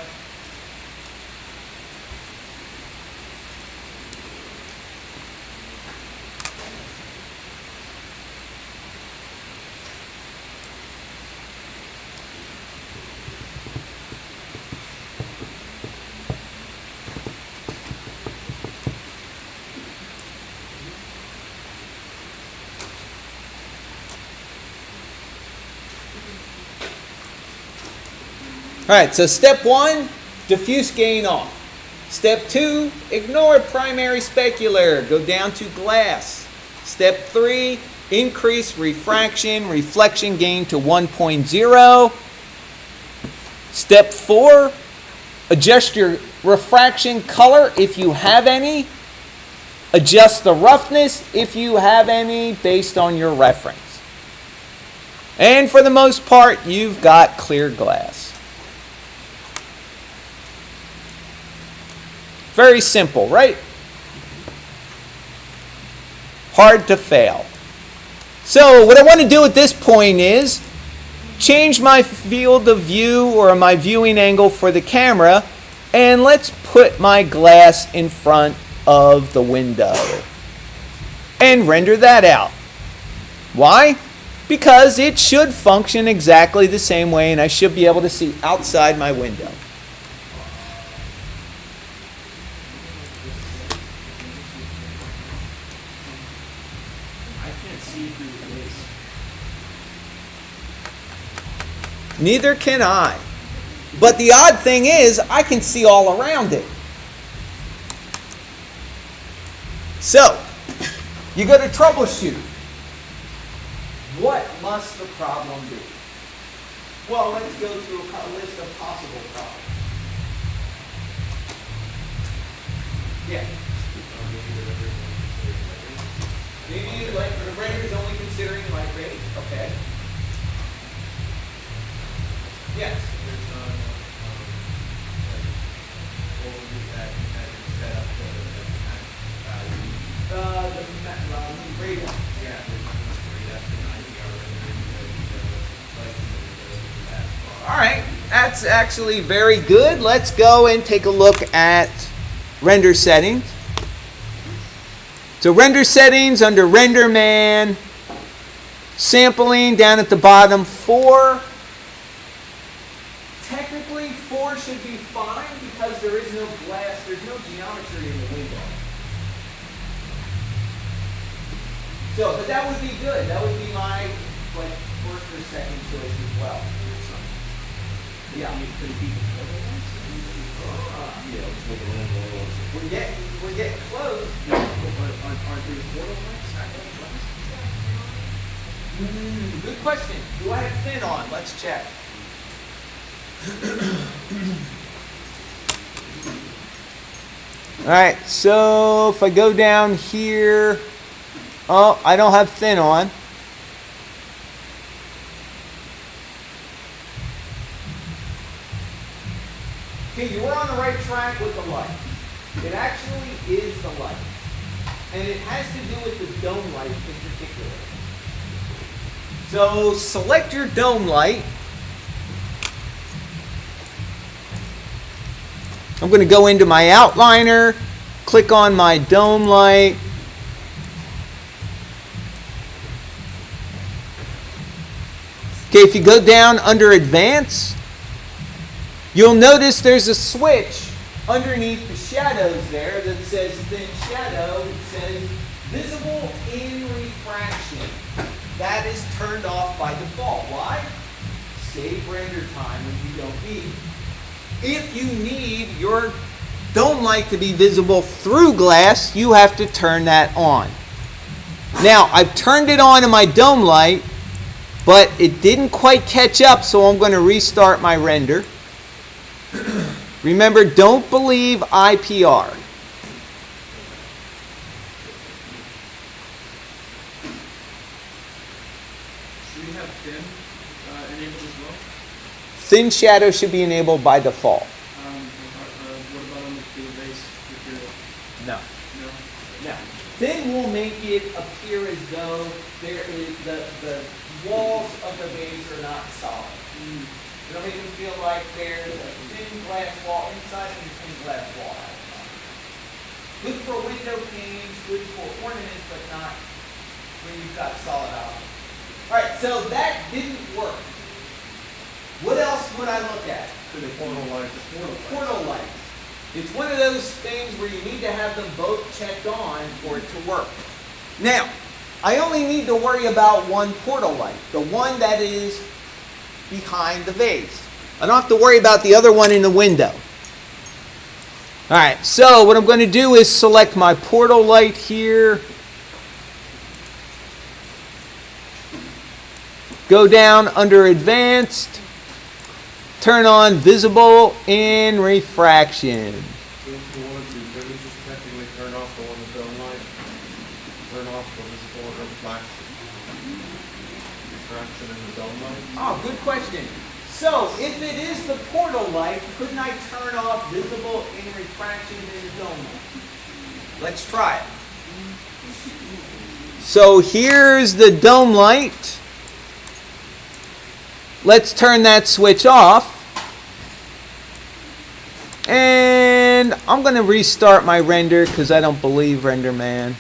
All right, so step 1, diffuse gain off. Step 2, ignore primary specular. Go down to glass. Step 3, increase reflection gain to 1.0. Step 4, adjust your refraction color if you have any. Adjust the roughness if you have any based on your reference. And for the most part, you've got clear glass. Very simple, right? Hard to fail. So what I want to do at this point is change my field of view or my viewing angle for the camera, and let's put my glass in front of the window and render that out. Why? Because it should function exactly the same way, and I should be able to see outside my window. I can't see through this. Neither can I. But the odd thing is, I can see all around it. So, you go to troubleshoot. What must the problem be? Well, let's go through a list of possible problems. Yeah. Maybe like the render's only considering light rate. Okay. Yes. The radar. All right, that's actually very good. Let's go and take a look at render settings. So render settings under Render Man, sampling down at the bottom 4. Technically 4 should be fine because there is no glass, there's no geometry in the window. So, but that would be good. That would be my like first or second choice as well. Yeah. We're getting close. Aren't these portal lights? Good question. Do I have thin on? Let's check. All right. So if I go down here, oh, I don't have thin on. Okay, you were on the right track with the light. It actually is the light. And it has to do with the dome light in particular. So select your dome light. I'm going to go into my outliner, click on my dome light. Okay, if you go down under Advanced, you'll notice there's a switch underneath the shadows there that says Thin Shadow. It says Visible in Refraction. That is turned off by default. Why? Save render time when you don't need it. If you need your dome light to be visible through glass, you have to turn that on. Now, I've turned it on in my dome light, but it didn't quite catch up, so I'm going to restart my render. Remember, don't believe IPR. Should we have thin enabled as well? Thin shadow should be enabled by default. What about on the field base material? No. No? No. Thin will make it appear as though there is the walls of the vase are not solid. It'll make them feel like there's a thin glass wall inside and a thin glass wall outside. Good for window panes, good for ornaments, but not when you've got solid objects. Alright, so that didn't work. What else would I look at? To the portal lights. Portal lights. It's one of those things where you need to have them both checked on for it to work. Now, I only need to worry about one portal light, the one that is behind the vase. I don't have to worry about the other one in the window. All right, so what I'm going to do is select my portal light here. Go down under Advanced. Turn on Visible in Refraction. So if you wanted to, then you just technically turn off the one with dome light. Turn off the visible or refraction in the dome light. Oh, good question. So, if it is the portal light, couldn't I turn off visible in refraction in the dome light? Let's try it. So, here's the dome light. Let's turn that switch off. And I'm going to restart my render because I don't believe RenderMan.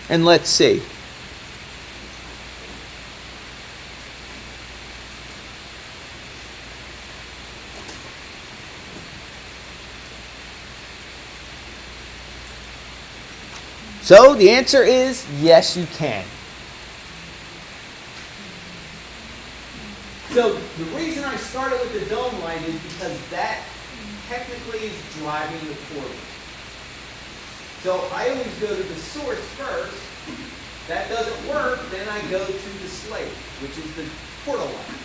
And let's see. So the answer is yes, you can. So the reason I started with the dome light is because that technically is driving the portal. So I always go to the source first. That doesn't work, then I go to the slate, which is the portal light.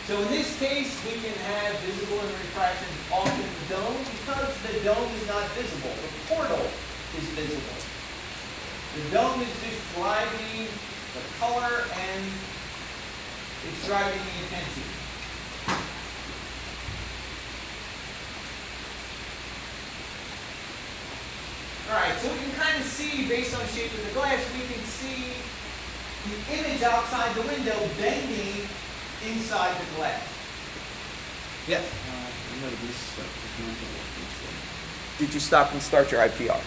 So in this case, we can have visible and refraction off in the dome because the dome is not visible. The portal is visible. The dome is just driving the color and it's driving the intensity. Alright, so we can kind of see, based on the shape of the glass, we can see the image outside the window bending inside the glass. Yes? Did you stop and start your IPR?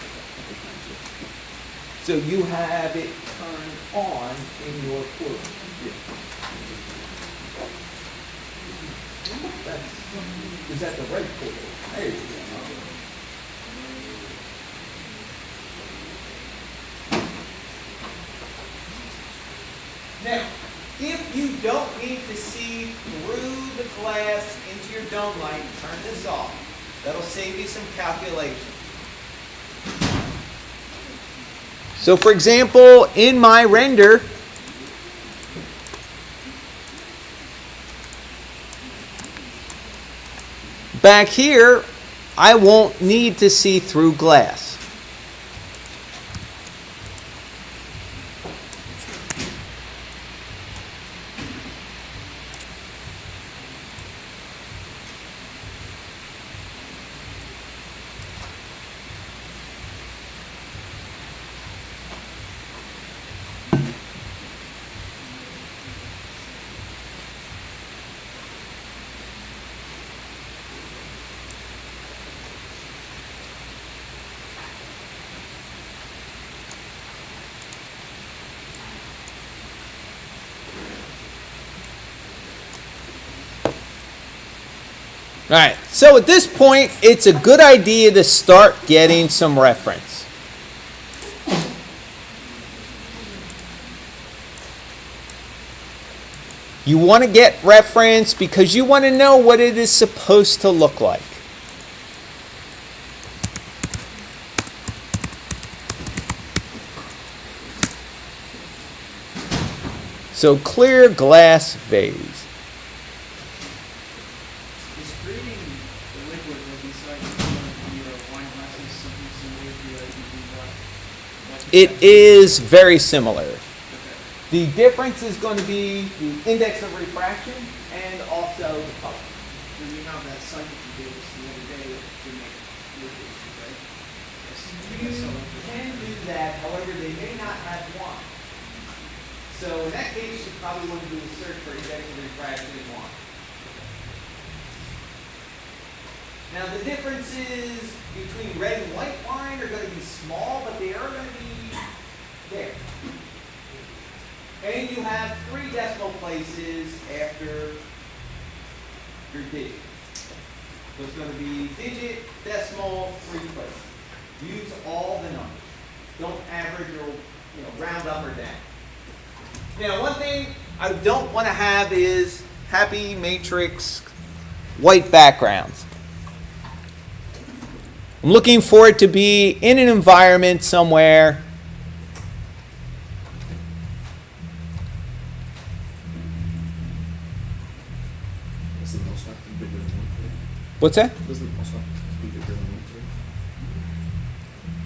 So you have it turned on in your portal. Is that the right portal? There you go. Now, if you don't need to see through the glass into your dome light, turn this off. That'll save you some calculation. So for example, in my render, back here, I won't need to see through glass. All right, so at this point, it's a good idea to start getting some reference. You want to get reference because you want to know what it is supposed to look like. So clear glass vase. It is very similar. The difference is going to be the index of refraction and also the color. Then you have that site that you gave us the other day to make locations, right? You can do that, however, they may not have one. So in that case, you probably want to do a search for index of refraction in one. Now the differences between red and white line are going to be small, but they are going to be there. And you have 3 decimal places after your digit. So it's going to be digit, decimal, 3 places. Use all the numbers. Don't average or round up or down. Now, one thing I don't want to have is happy matrix white backgrounds. I'm looking for it to be in an environment somewhere. Doesn't also have to be bigger than 1K? What's that? Doesn't also have to be bigger than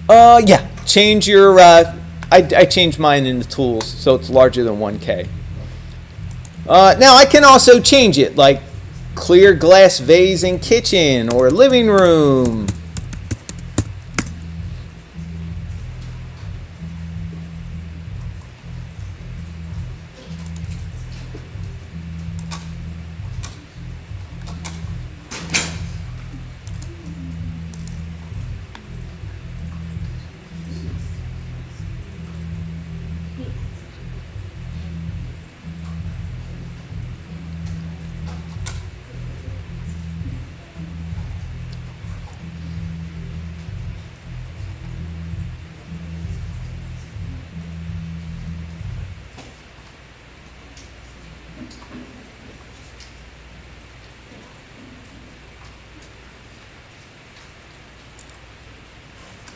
1K? Yeah. Change your. I changed mine in the tools, so it's larger than 1K. Now I can also change it, like clear glass vase in kitchen or living room.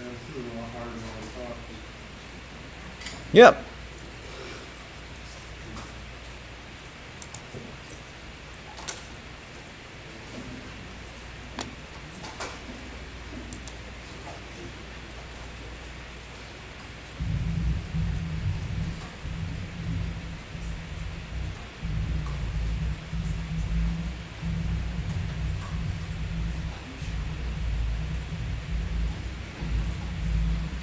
Yeah, this is a lot harder than I thought. Yep.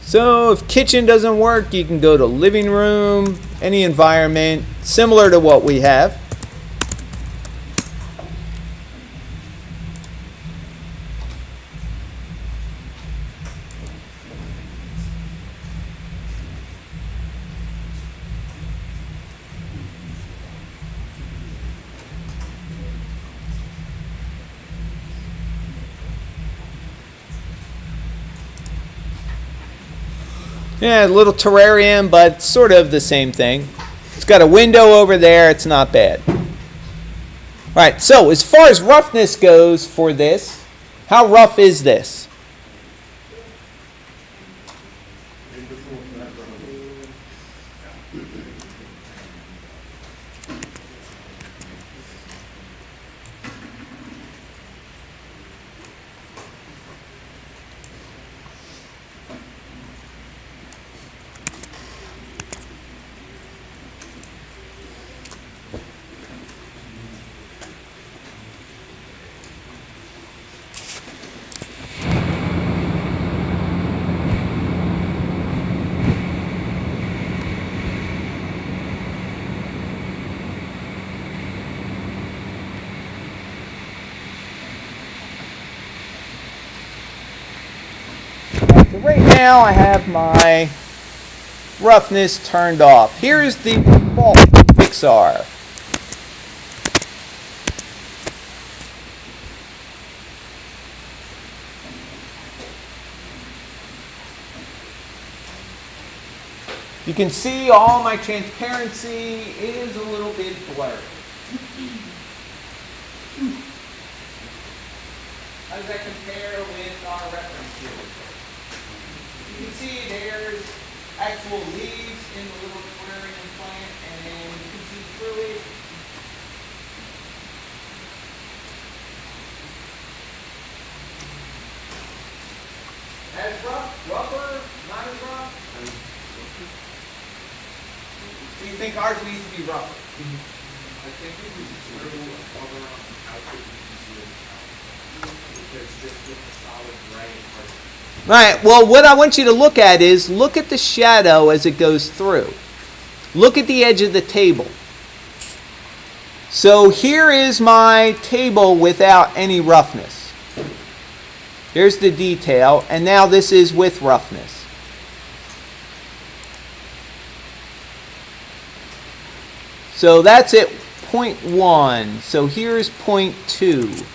So if kitchen doesn't work, you can go to living room, any environment, similar to what we have. Yeah, a little terrarium, but sort of the same thing. It's got a window over there. It's not bad. All right, so as far as roughness goes for this, how rough is this? Maybe this one's that rough. So right now I have my roughness turned off. Here's the default Pixar. You can see all my transparency is a little bit blurry. How does that compare with our reference here? You can see there's actual leaves in the little aquarium plant, and then you can see through it. As rough, rougher, not as rough. Do you think ours needs to be rougher? I think if we drew a color on the output, you can see it. Because just with the solid gray, it's hard to. Right, well, what I want you to look at is look at the shadow as it goes through. Look at the edge of the table. So here is my table without any roughness. There's the detail, and now this is with roughness. So that's at 0.1. So here's 0.2.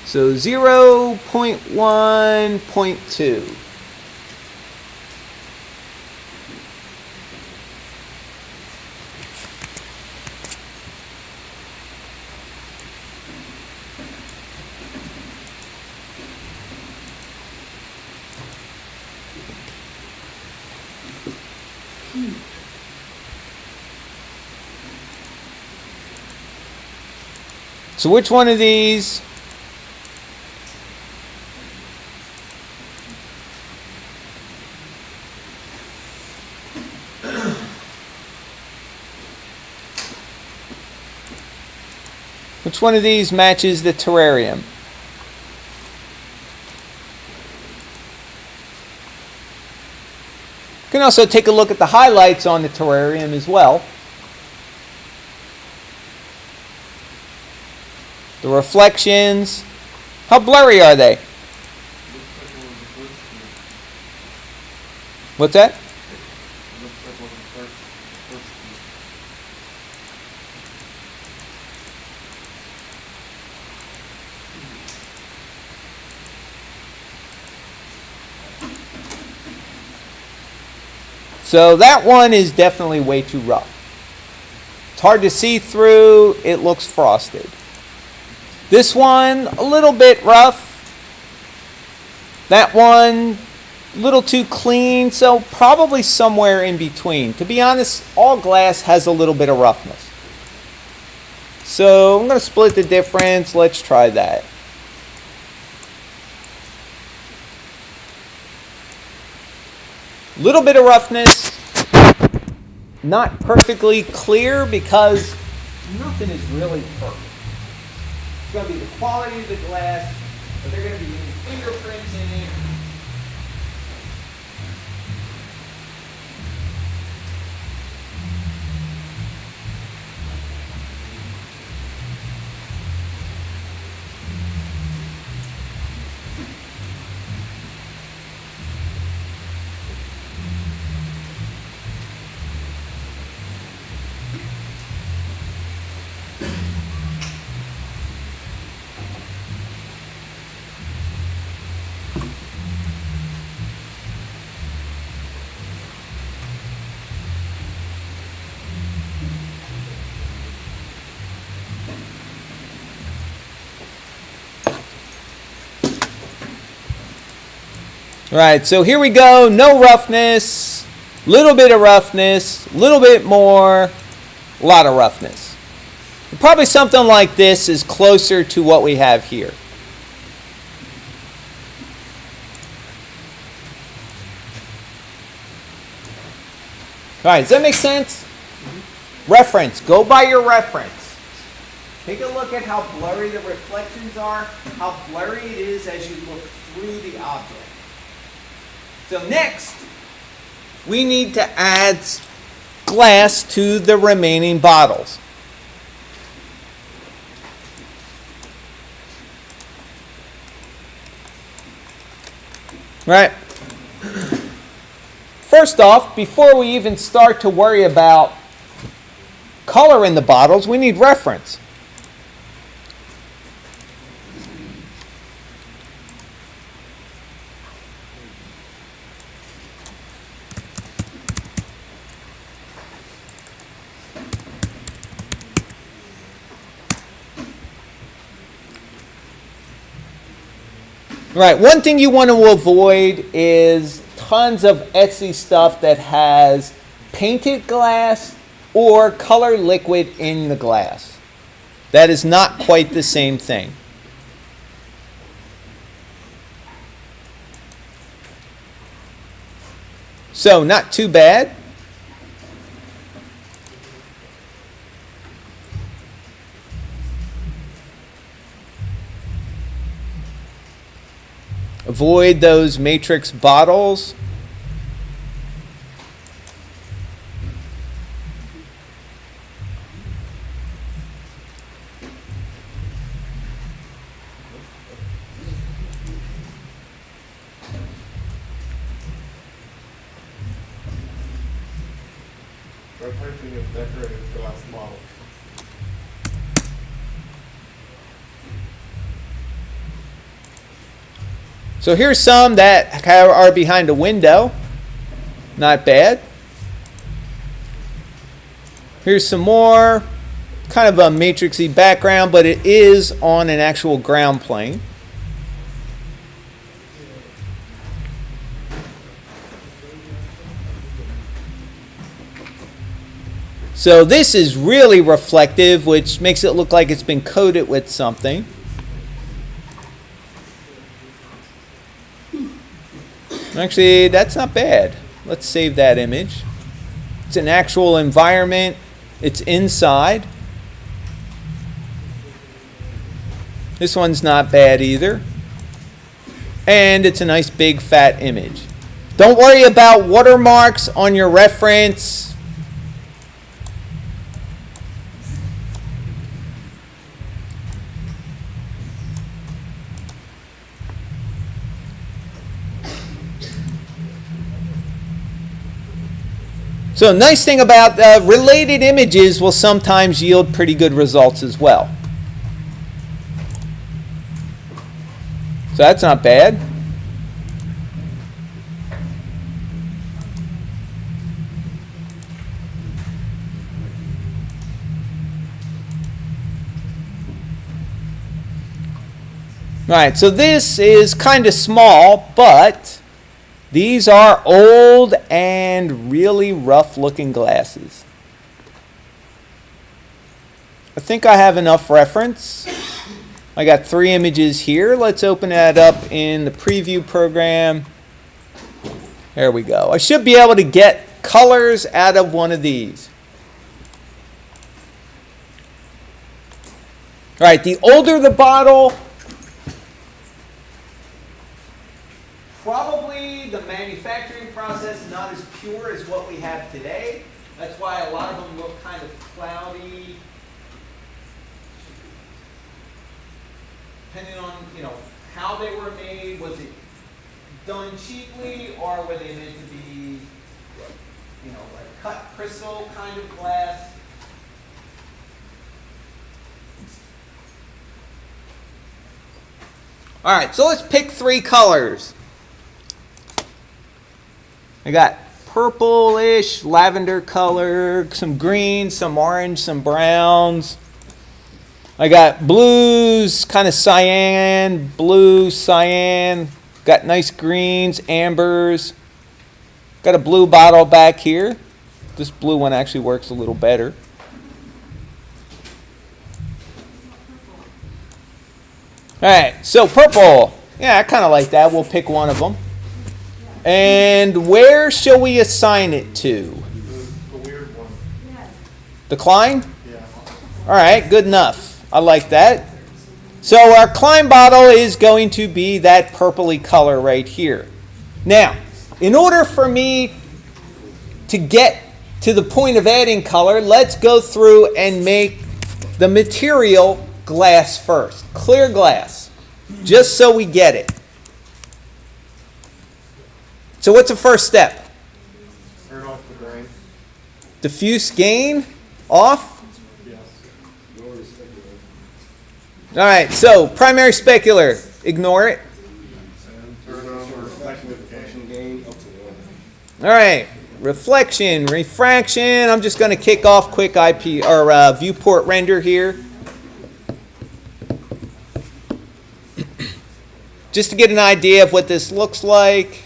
So 0.1.2. So which one of these matches the terrarium? You can also take a look at the highlights on the terrarium as well. The reflections, how blurry are they? What's that? So that one is definitely way too rough. It's hard to see through, it looks frosted. This one, a little bit rough. That one, a little too clean, so probably somewhere in between. To be honest, all glass has a little bit of roughness. So I'm going to split the difference. Let's try that. Little bit of roughness. Not perfectly clear because nothing is really perfect. It's going to be the quality of the glass, but they're going to be using fingerprints in it. Right, so here we go. No roughness, little bit of roughness, little bit more, a lot of roughness. Probably something like this is closer to what we have here. All right, does that make sense? Reference, go by your reference. Take a look at how blurry the reflections are, how blurry it is as you look through the object. So next, we need to add glass to the remaining bottles. Right? First off, before we even start to worry about color in the bottles, we need reference. Right, one thing you want to avoid is tons of Etsy stuff that has painted glass or color liquid in the glass. That is not quite the same thing. So, not too bad. Avoid those matrix bottles. Try typing in decorative glass models. So here's some that are behind a window. Not bad. Here's some more. Kind of a matrixy background, but it is on an actual ground plane. So this is really reflective, which makes it look like it's been coated with something. Actually, that's not bad. Let's save that image. It's an actual environment. It's inside. This one's not bad either. And it's a nice big fat image. Don't worry about watermarks on your reference. So nice thing about related images will sometimes yield pretty good results as well. So that's not bad. All right, so this is kind of small, but these are old and really rough looking glasses. I think I have enough reference. I got 3 images here. Let's open that up in the preview program. There we go. I should be able to get colors out of one of these. All right, the older the bottle, probably the manufacturing process not as pure as what we have today. That's why a lot of them look kind of cloudy. Depending on, how they were made, was it done cheaply or were they meant to be, like cut crystal kind of glass? All right, so let's pick 3 colors. I got purplish, lavender color, some greens, some orange, some browns. I got blues, kind of cyan, blue, cyan. Got nice greens, ambers. Got a blue bottle back here. This blue one actually works a little better. All right, so purple. Yeah, I kind of like that. We'll pick one of them. And where shall we assign it to? The weird one. Decline? Yeah. All right, good enough. I like that. So our Klein bottle is going to be that purpley color right here. Now, in order for me to get to the point of adding color, let's go through and make the material glass first. Clear glass, just so we get it. So what's the first step? Turn off the grain. Diffuse gain off. Yes. All right, so primary specular, ignore it. Turn on Reflection gain up to 1. All right, reflection, refraction. I'm just going to kick off quick IP or viewport render here. Just to get an idea of what this looks like.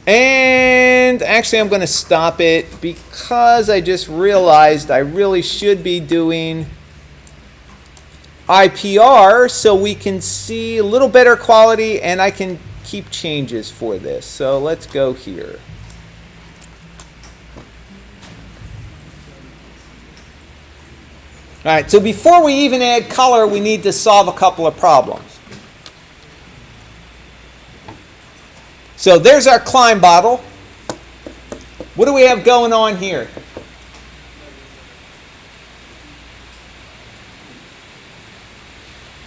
And actually I'm going to stop it because I just realized I really should be doing IPR so we can see a little better quality and I can keep changes for this. So let's go here. All right, so before we even add color, we need to solve a couple of problems. So there's our Klein bottle. What do we have going on here?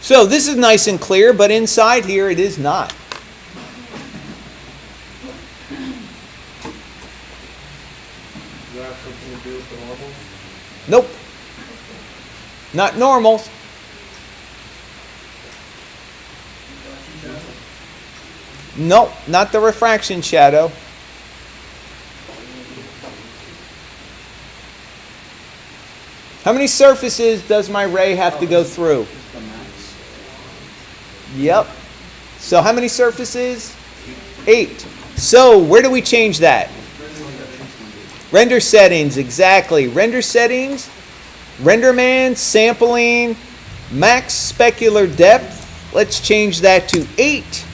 So this is nice and clear, but inside here it is not. Does that have something to do with the normal? Nope. Not normal. Nope, not the refraction shadow. How many surfaces does my ray have to go through? The max. Yep. So how many surfaces? 8. So where do we change that? Render settings, exactly. Render settings, RenderMan, sampling, max specular depth. Let's change that to 8.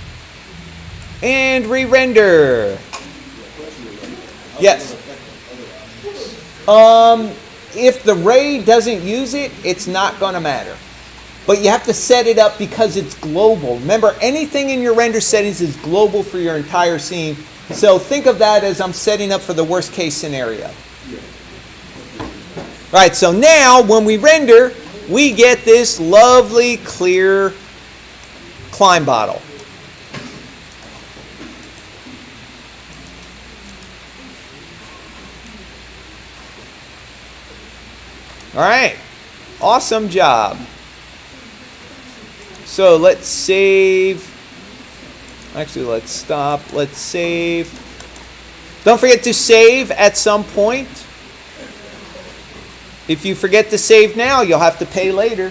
And re-render. Yes. If the ray doesn't use it, it's not going to matter. But you have to set it up because it's global. Remember, anything in your render settings is global for your entire scene. So think of that as I'm setting up for the worst case scenario. Right, so now when we render, we get this lovely clear climb bottle. All right, awesome job. So let's save. Actually, let's stop. Let's save. Don't forget to save at some point. If you forget to save now, you'll have to pay later.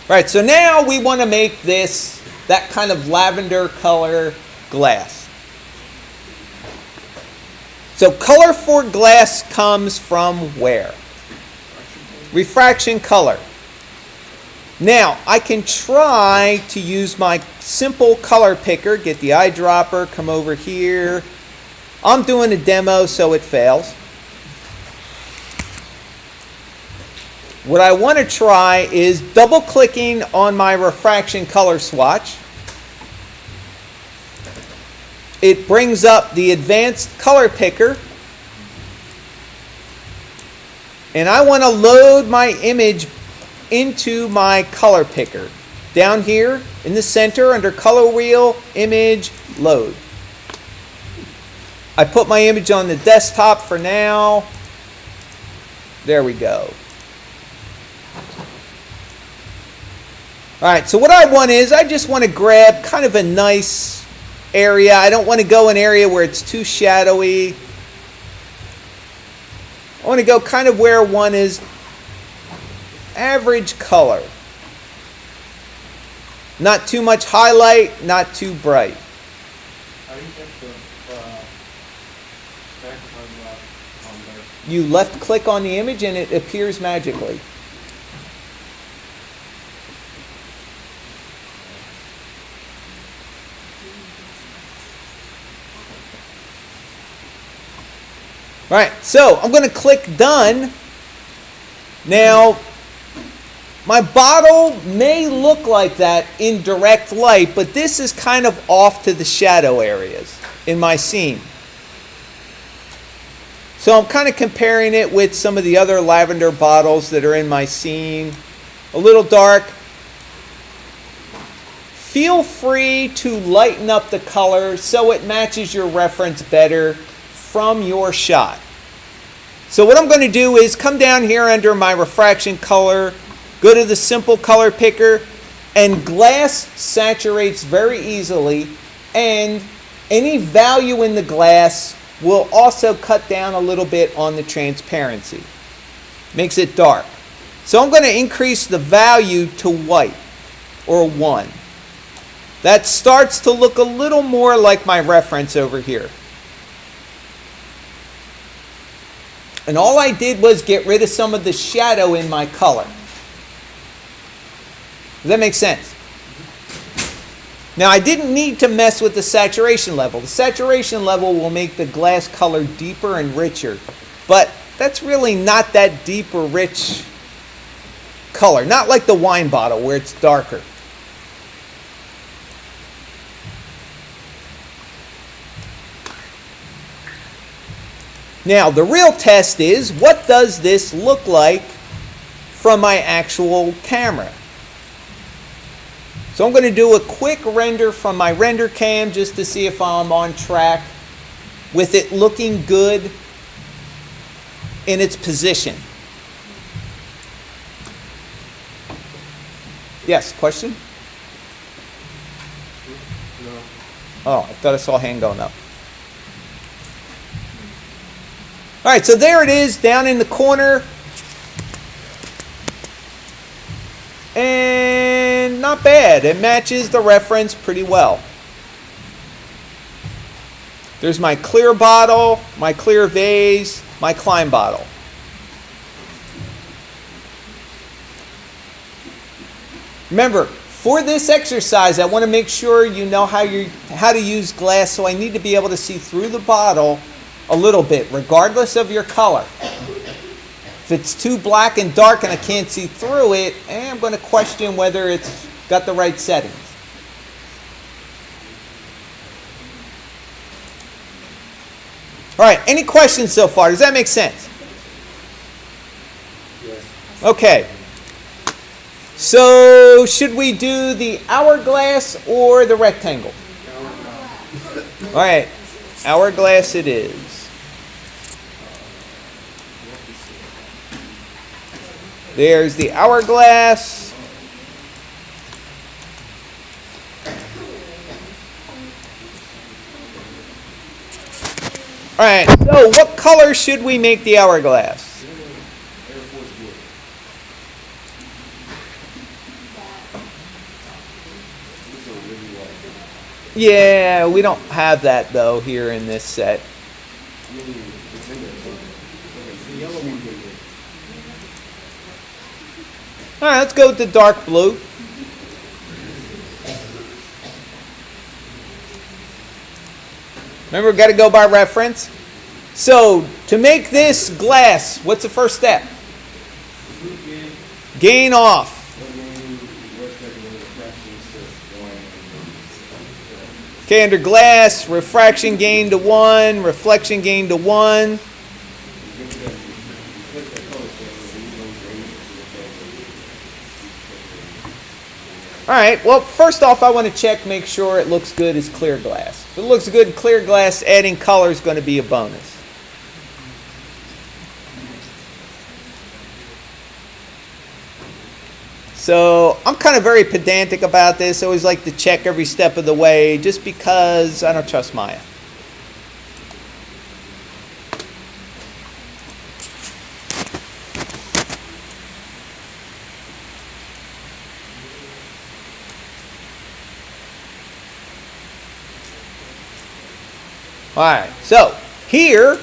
Right, so now we want to make this that kind of lavender color glass. So color for glass comes from where? Refraction color. Now, I can try to use my simple color picker, get the eyedropper, come over here. I'm doing a demo, so it fails. What I want to try is double clicking on my refraction color swatch. It brings up the advanced color picker. And I want to load my image into my color picker. Down here in the center under color wheel, image, load. I put my image on the desktop for now. There we go. Alright, so what I want is, I just want to grab kind of a nice area. I don't want to go an area where it's too shadowy. I want to go kind of where one is average color. Not too much highlight, not too bright. How do you get the background left on there? You left click on the image and it appears magically. Right, so I'm going to click done. Now, my bottle may look like that in direct light, but this is kind of off to the shadow areas in my scene. So I'm kind of comparing it with some of the other lavender bottles that are in my scene. A little dark. Feel free to lighten up the color so it matches your reference better from your shot. So what I'm going to do is come down here under my refraction color, go to the simple color picker, and glass saturates very easily, and any value in the glass will also cut down a little bit on the transparency. Makes it dark. So I'm going to increase the value to white, or 1. That starts to look a little more like my reference over here. And all I did was get rid of some of the shadow in my color. Does that make sense? Now, I didn't need to mess with the saturation level. The saturation level will make the glass color deeper and richer. But that's really not that deep or rich color. Not like the wine bottle where it's darker. Now, the real test is, what does this look like from my actual camera? So I'm going to do a quick render from my render cam just to see if I'm on track with it looking good. in its position. Yes, question? No. Oh, I thought I saw a hand going up. All right, so there it is down in the corner. And not bad. It matches the reference pretty well. There's my clear bottle, my clear vase, my Klein bottle. Remember, for this exercise, I want to make sure you know how to use glass, so I need to be able to see through the bottle a little bit, regardless of your color. If it's too black and dark and I can't see through it, I'm going to question whether it's got the right settings. All right, any questions so far? Does that make sense? Yes. Okay. So, should we do the hourglass or the rectangle? All right, hourglass it is. There's the hourglass. All right, so what color should we make the hourglass? Yeah, we don't have that though here in this set. All right, let's go with the dark blue. Remember, we've got to go by reference. So, to make this glass, what's the first step? Gain off. Okay, under glass, refraction gain to 1, reflection gain to 1. All right, well, first off, I want to check, make sure it looks good as clear glass. If it looks good in clear glass, adding color is going to be a bonus. So I'm kind of very pedantic about this. I always like to check every step of the way just because I don't trust Maya. All right, so here,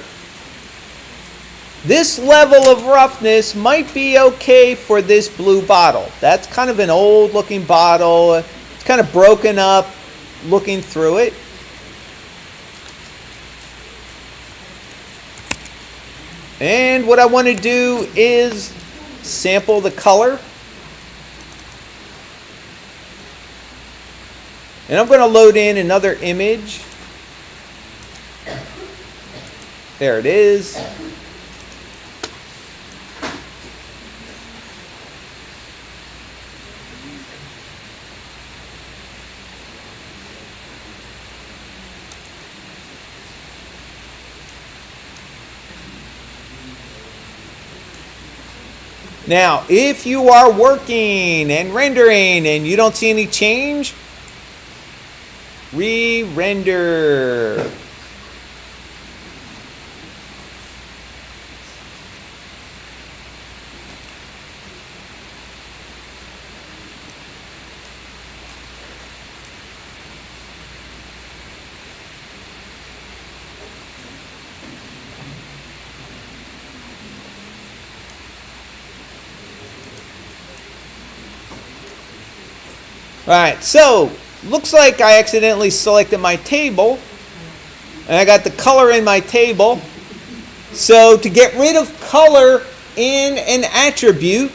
this level of roughness might be okay for this blue bottle. That's kind of an old looking bottle. It's kind of broken up looking through it. And what I want to do is sample the color. And I'm going to load in another image. There it is. Now, if you are working and rendering and you don't see any change, re-render. Alright, so looks like I accidentally selected my table and I got the color in my table. So to get rid of color in an attribute,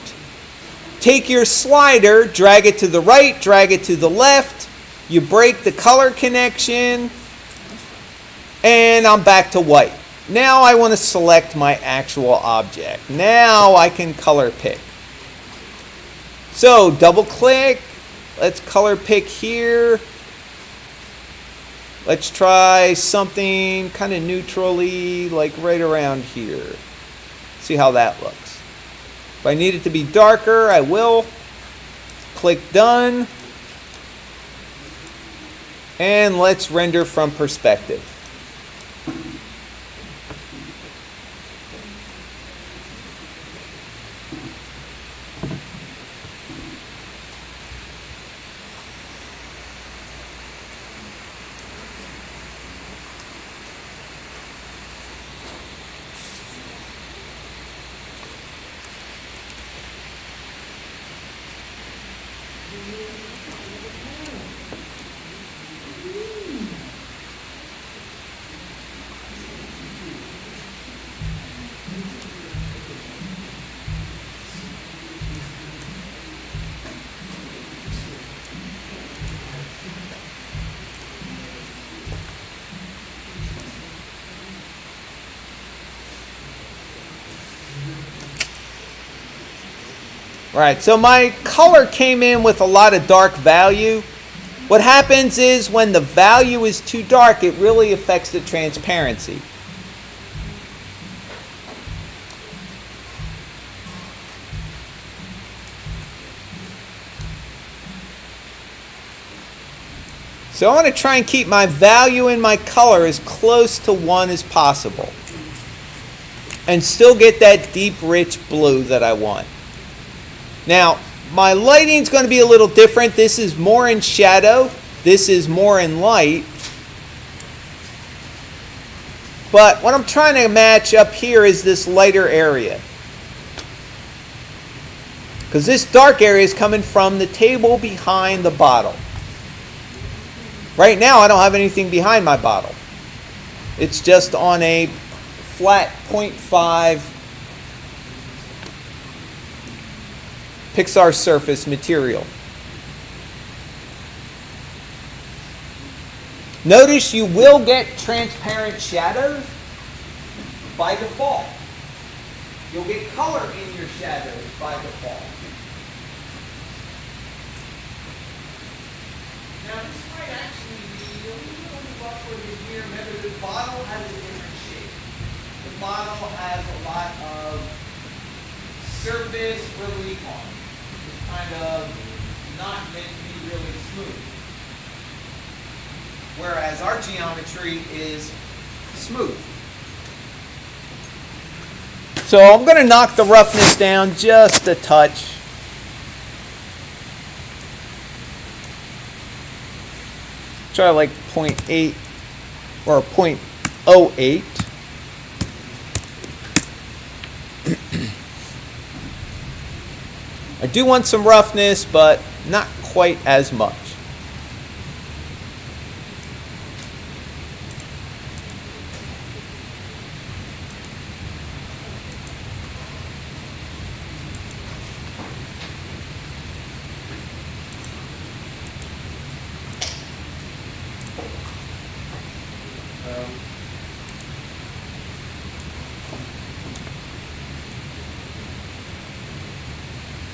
take your slider, drag it to the right, drag it to the left, you break the color connection, and I'm back to white. Now I want to select my actual object. Now I can color pick. So double click. Let's color pick here. Let's try something kind of neutrally, like right around here. Let's See how that looks. If I need it to be darker, I will. Click done. And let's render from perspective. Right, so my color came in with a lot of dark value. What happens is when the value is too dark, it really affects the transparency. So I want to try and keep my value in my color as close to 1 as possible. And still get that deep, rich blue that I want. Now, my lighting is going to be a little different. This is more in shadow. This is more in light. But what I'm trying to match up here is this lighter area. Because this dark area is coming from the table behind the bottle. Right now, I don't have anything behind my bottle. It's just on a flat 0.5 Pixar surface material. Notice you will get transparent shadows by default. You'll get color in your shadows by default. Now this might actually be a little rougher than here. Remember, the bottle has a different shape. The bottle has a lot of surface relief on it. It's kind of not meant to be really smooth. Whereas our geometry is smooth. So I'm going to knock the roughness down just a touch. Try like 0.8 or 0.08. I do want some roughness, but not quite as much.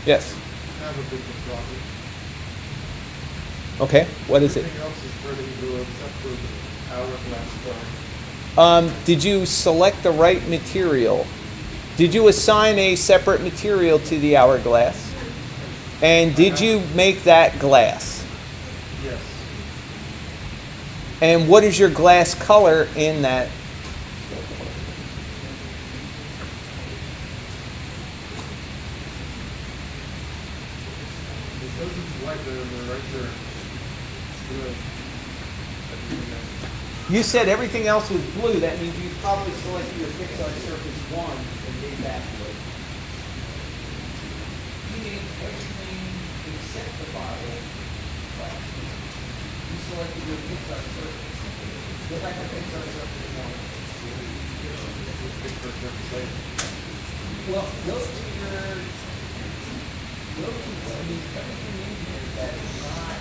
Yes. I have a big problem. Okay. What is it? Everything else is turning blue except for the hourglass star. Did you select the right material? Did you assign a separate material to the hourglass? And did you make that glass? Yes. And what is your glass color in that? It says it's white there, and right there. It's blue. You said everything else was blue. That means you probably selected your Pixar Surface 1 and made that blue. You made everything except the bottle black. You selected your Pixar Surface. Go back to Pixar Surface 1. Well, go to everything in here that is not.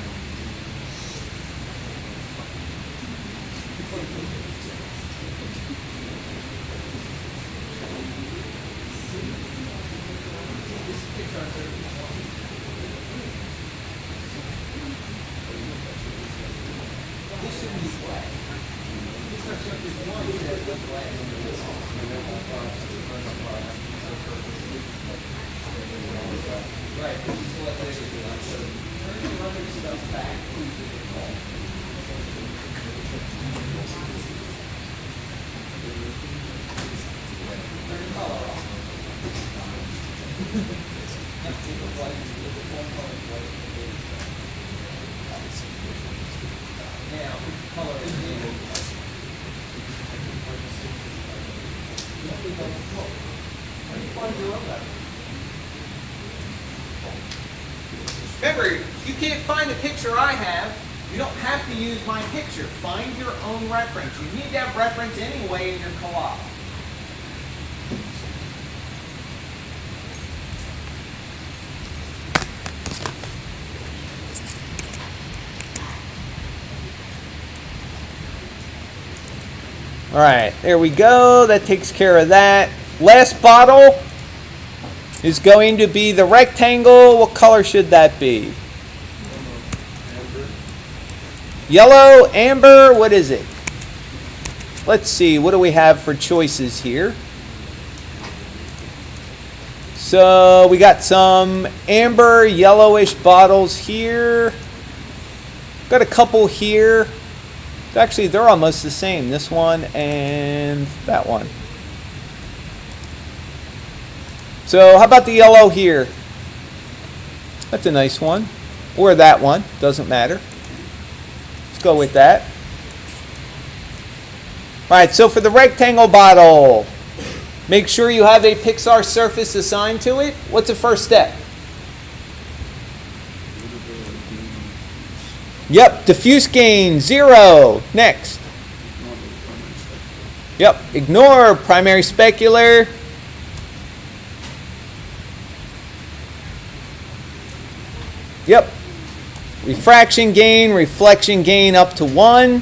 This should be black. Pixar Surface 1 says black. Turn your other stuff back. Turn your color off. Now, color is in. Remember, if you can't find the picture I have, you don't have to use my picture. Find your own reference. You need that reference anyway in your collage. All right, there we go. That takes care of that. Last bottle is going to be the rectangle. What color should that be? Yellow, amber, what is it? Let's see, what do we have for choices here? So we got some amber, yellowish bottles here. Got a couple here. Actually, they're almost the same. This one and that one. So how about the yellow here? That's a nice one. Or that one. Doesn't matter. Let's go with that. All right, so for the rectangle bottle, make sure you have a Pixar surface assigned to it. What's the first step? Yep, diffuse gain, 0. Next. Yep, ignore primary specular. Yep. Refraction gain, reflection gain up to 1.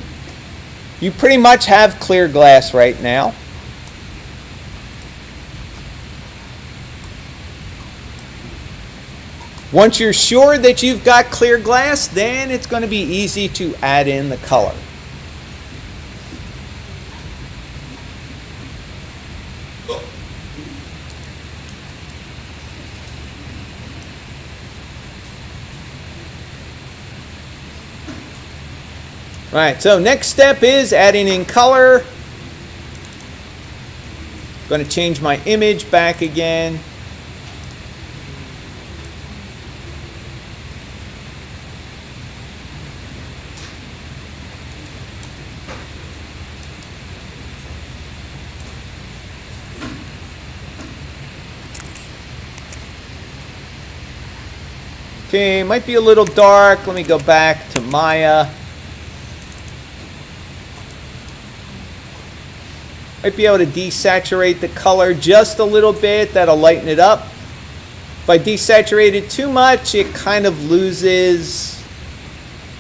You pretty much have clear glass right now. Once you're sure that you've got clear glass, then it's going to be easy to add in the color. Right, so next step is adding in color. I'm going to change my image back again. Okay, might be a little dark. Let me go back to Maya. Might be able to desaturate the color just a little bit. That'll lighten it up. If I desaturate it too much, it kind of loses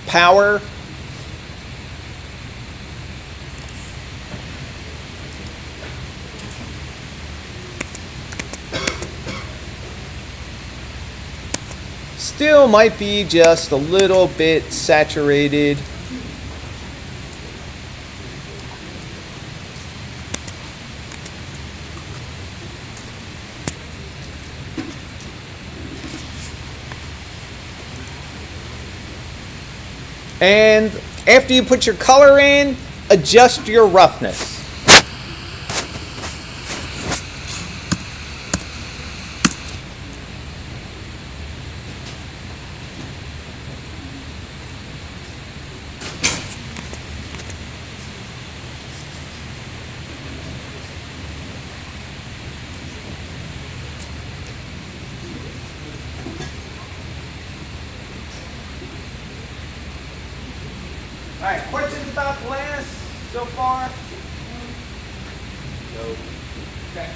power. Still might be just a little bit saturated. And after you put your color in, adjust your roughness. All right, questions about glass so far? No. Okay.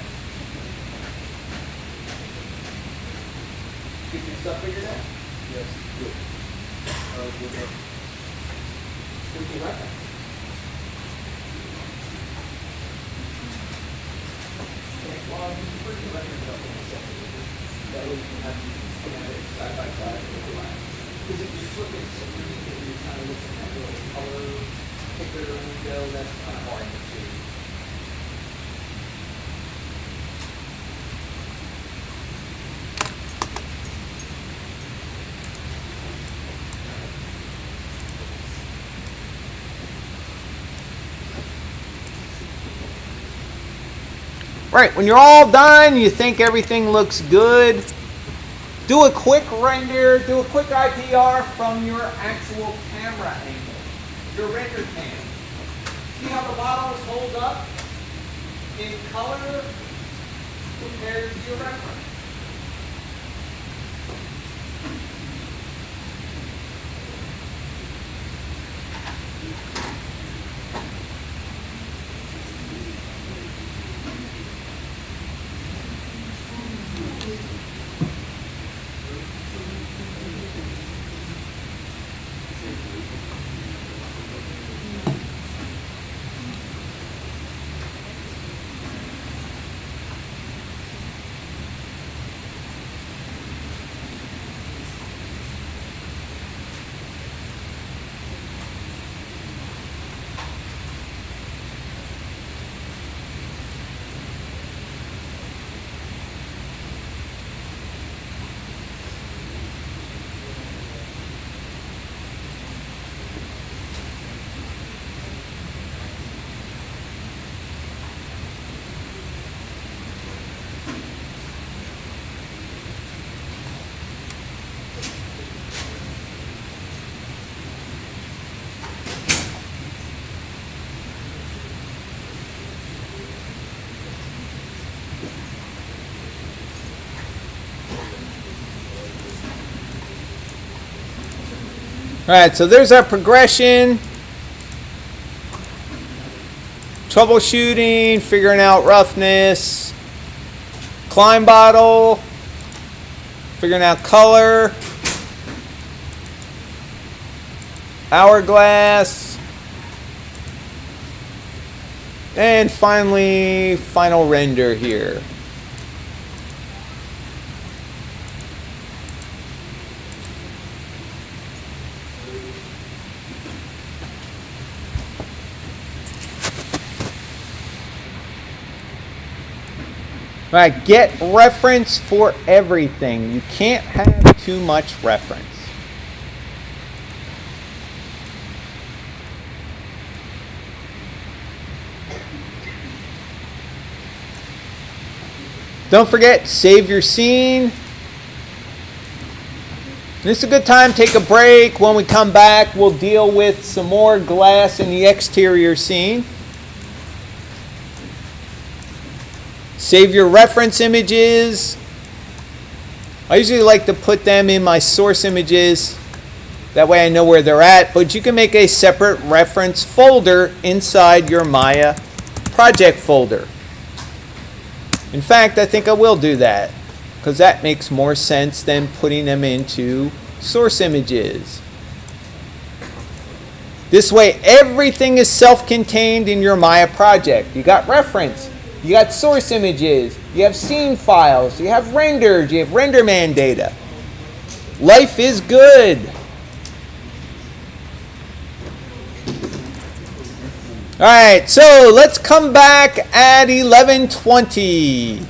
Get your stuff figured out? Yes, good. Good enough. What's your reference? Okay, well, you put your reference up in a second. That way you can have it side by side with the glass. Because if you flip it so you're kind of looking at the color picker window, that's kind of hard to see. Right, when you're all done, you think everything looks good, do a quick render, do a quick IPR from your actual camera angle, your render cam. See how the models hold up in color compared to your reference. All right, so there's our progression. Troubleshooting, figuring out roughness. Climb bottle. Figuring out color. Hourglass. And finally, final render here. All right, get reference for everything. You can't have too much reference. Don't forget, save your scene. This is a good time, take a break. When we come back, we'll deal with some more glass in the exterior scene. Save your reference images. I usually like to put them in my source images. That way I know where they're at. But you can make a separate reference folder inside your Maya project folder. In fact, I think I will do that, because that makes more sense than putting them into source images. This way everything is self-contained in your Maya project. You got reference. You got source images, you have scene files, you have renders, you have RenderMan data. Life is good. All right, so let's come back at 11:20.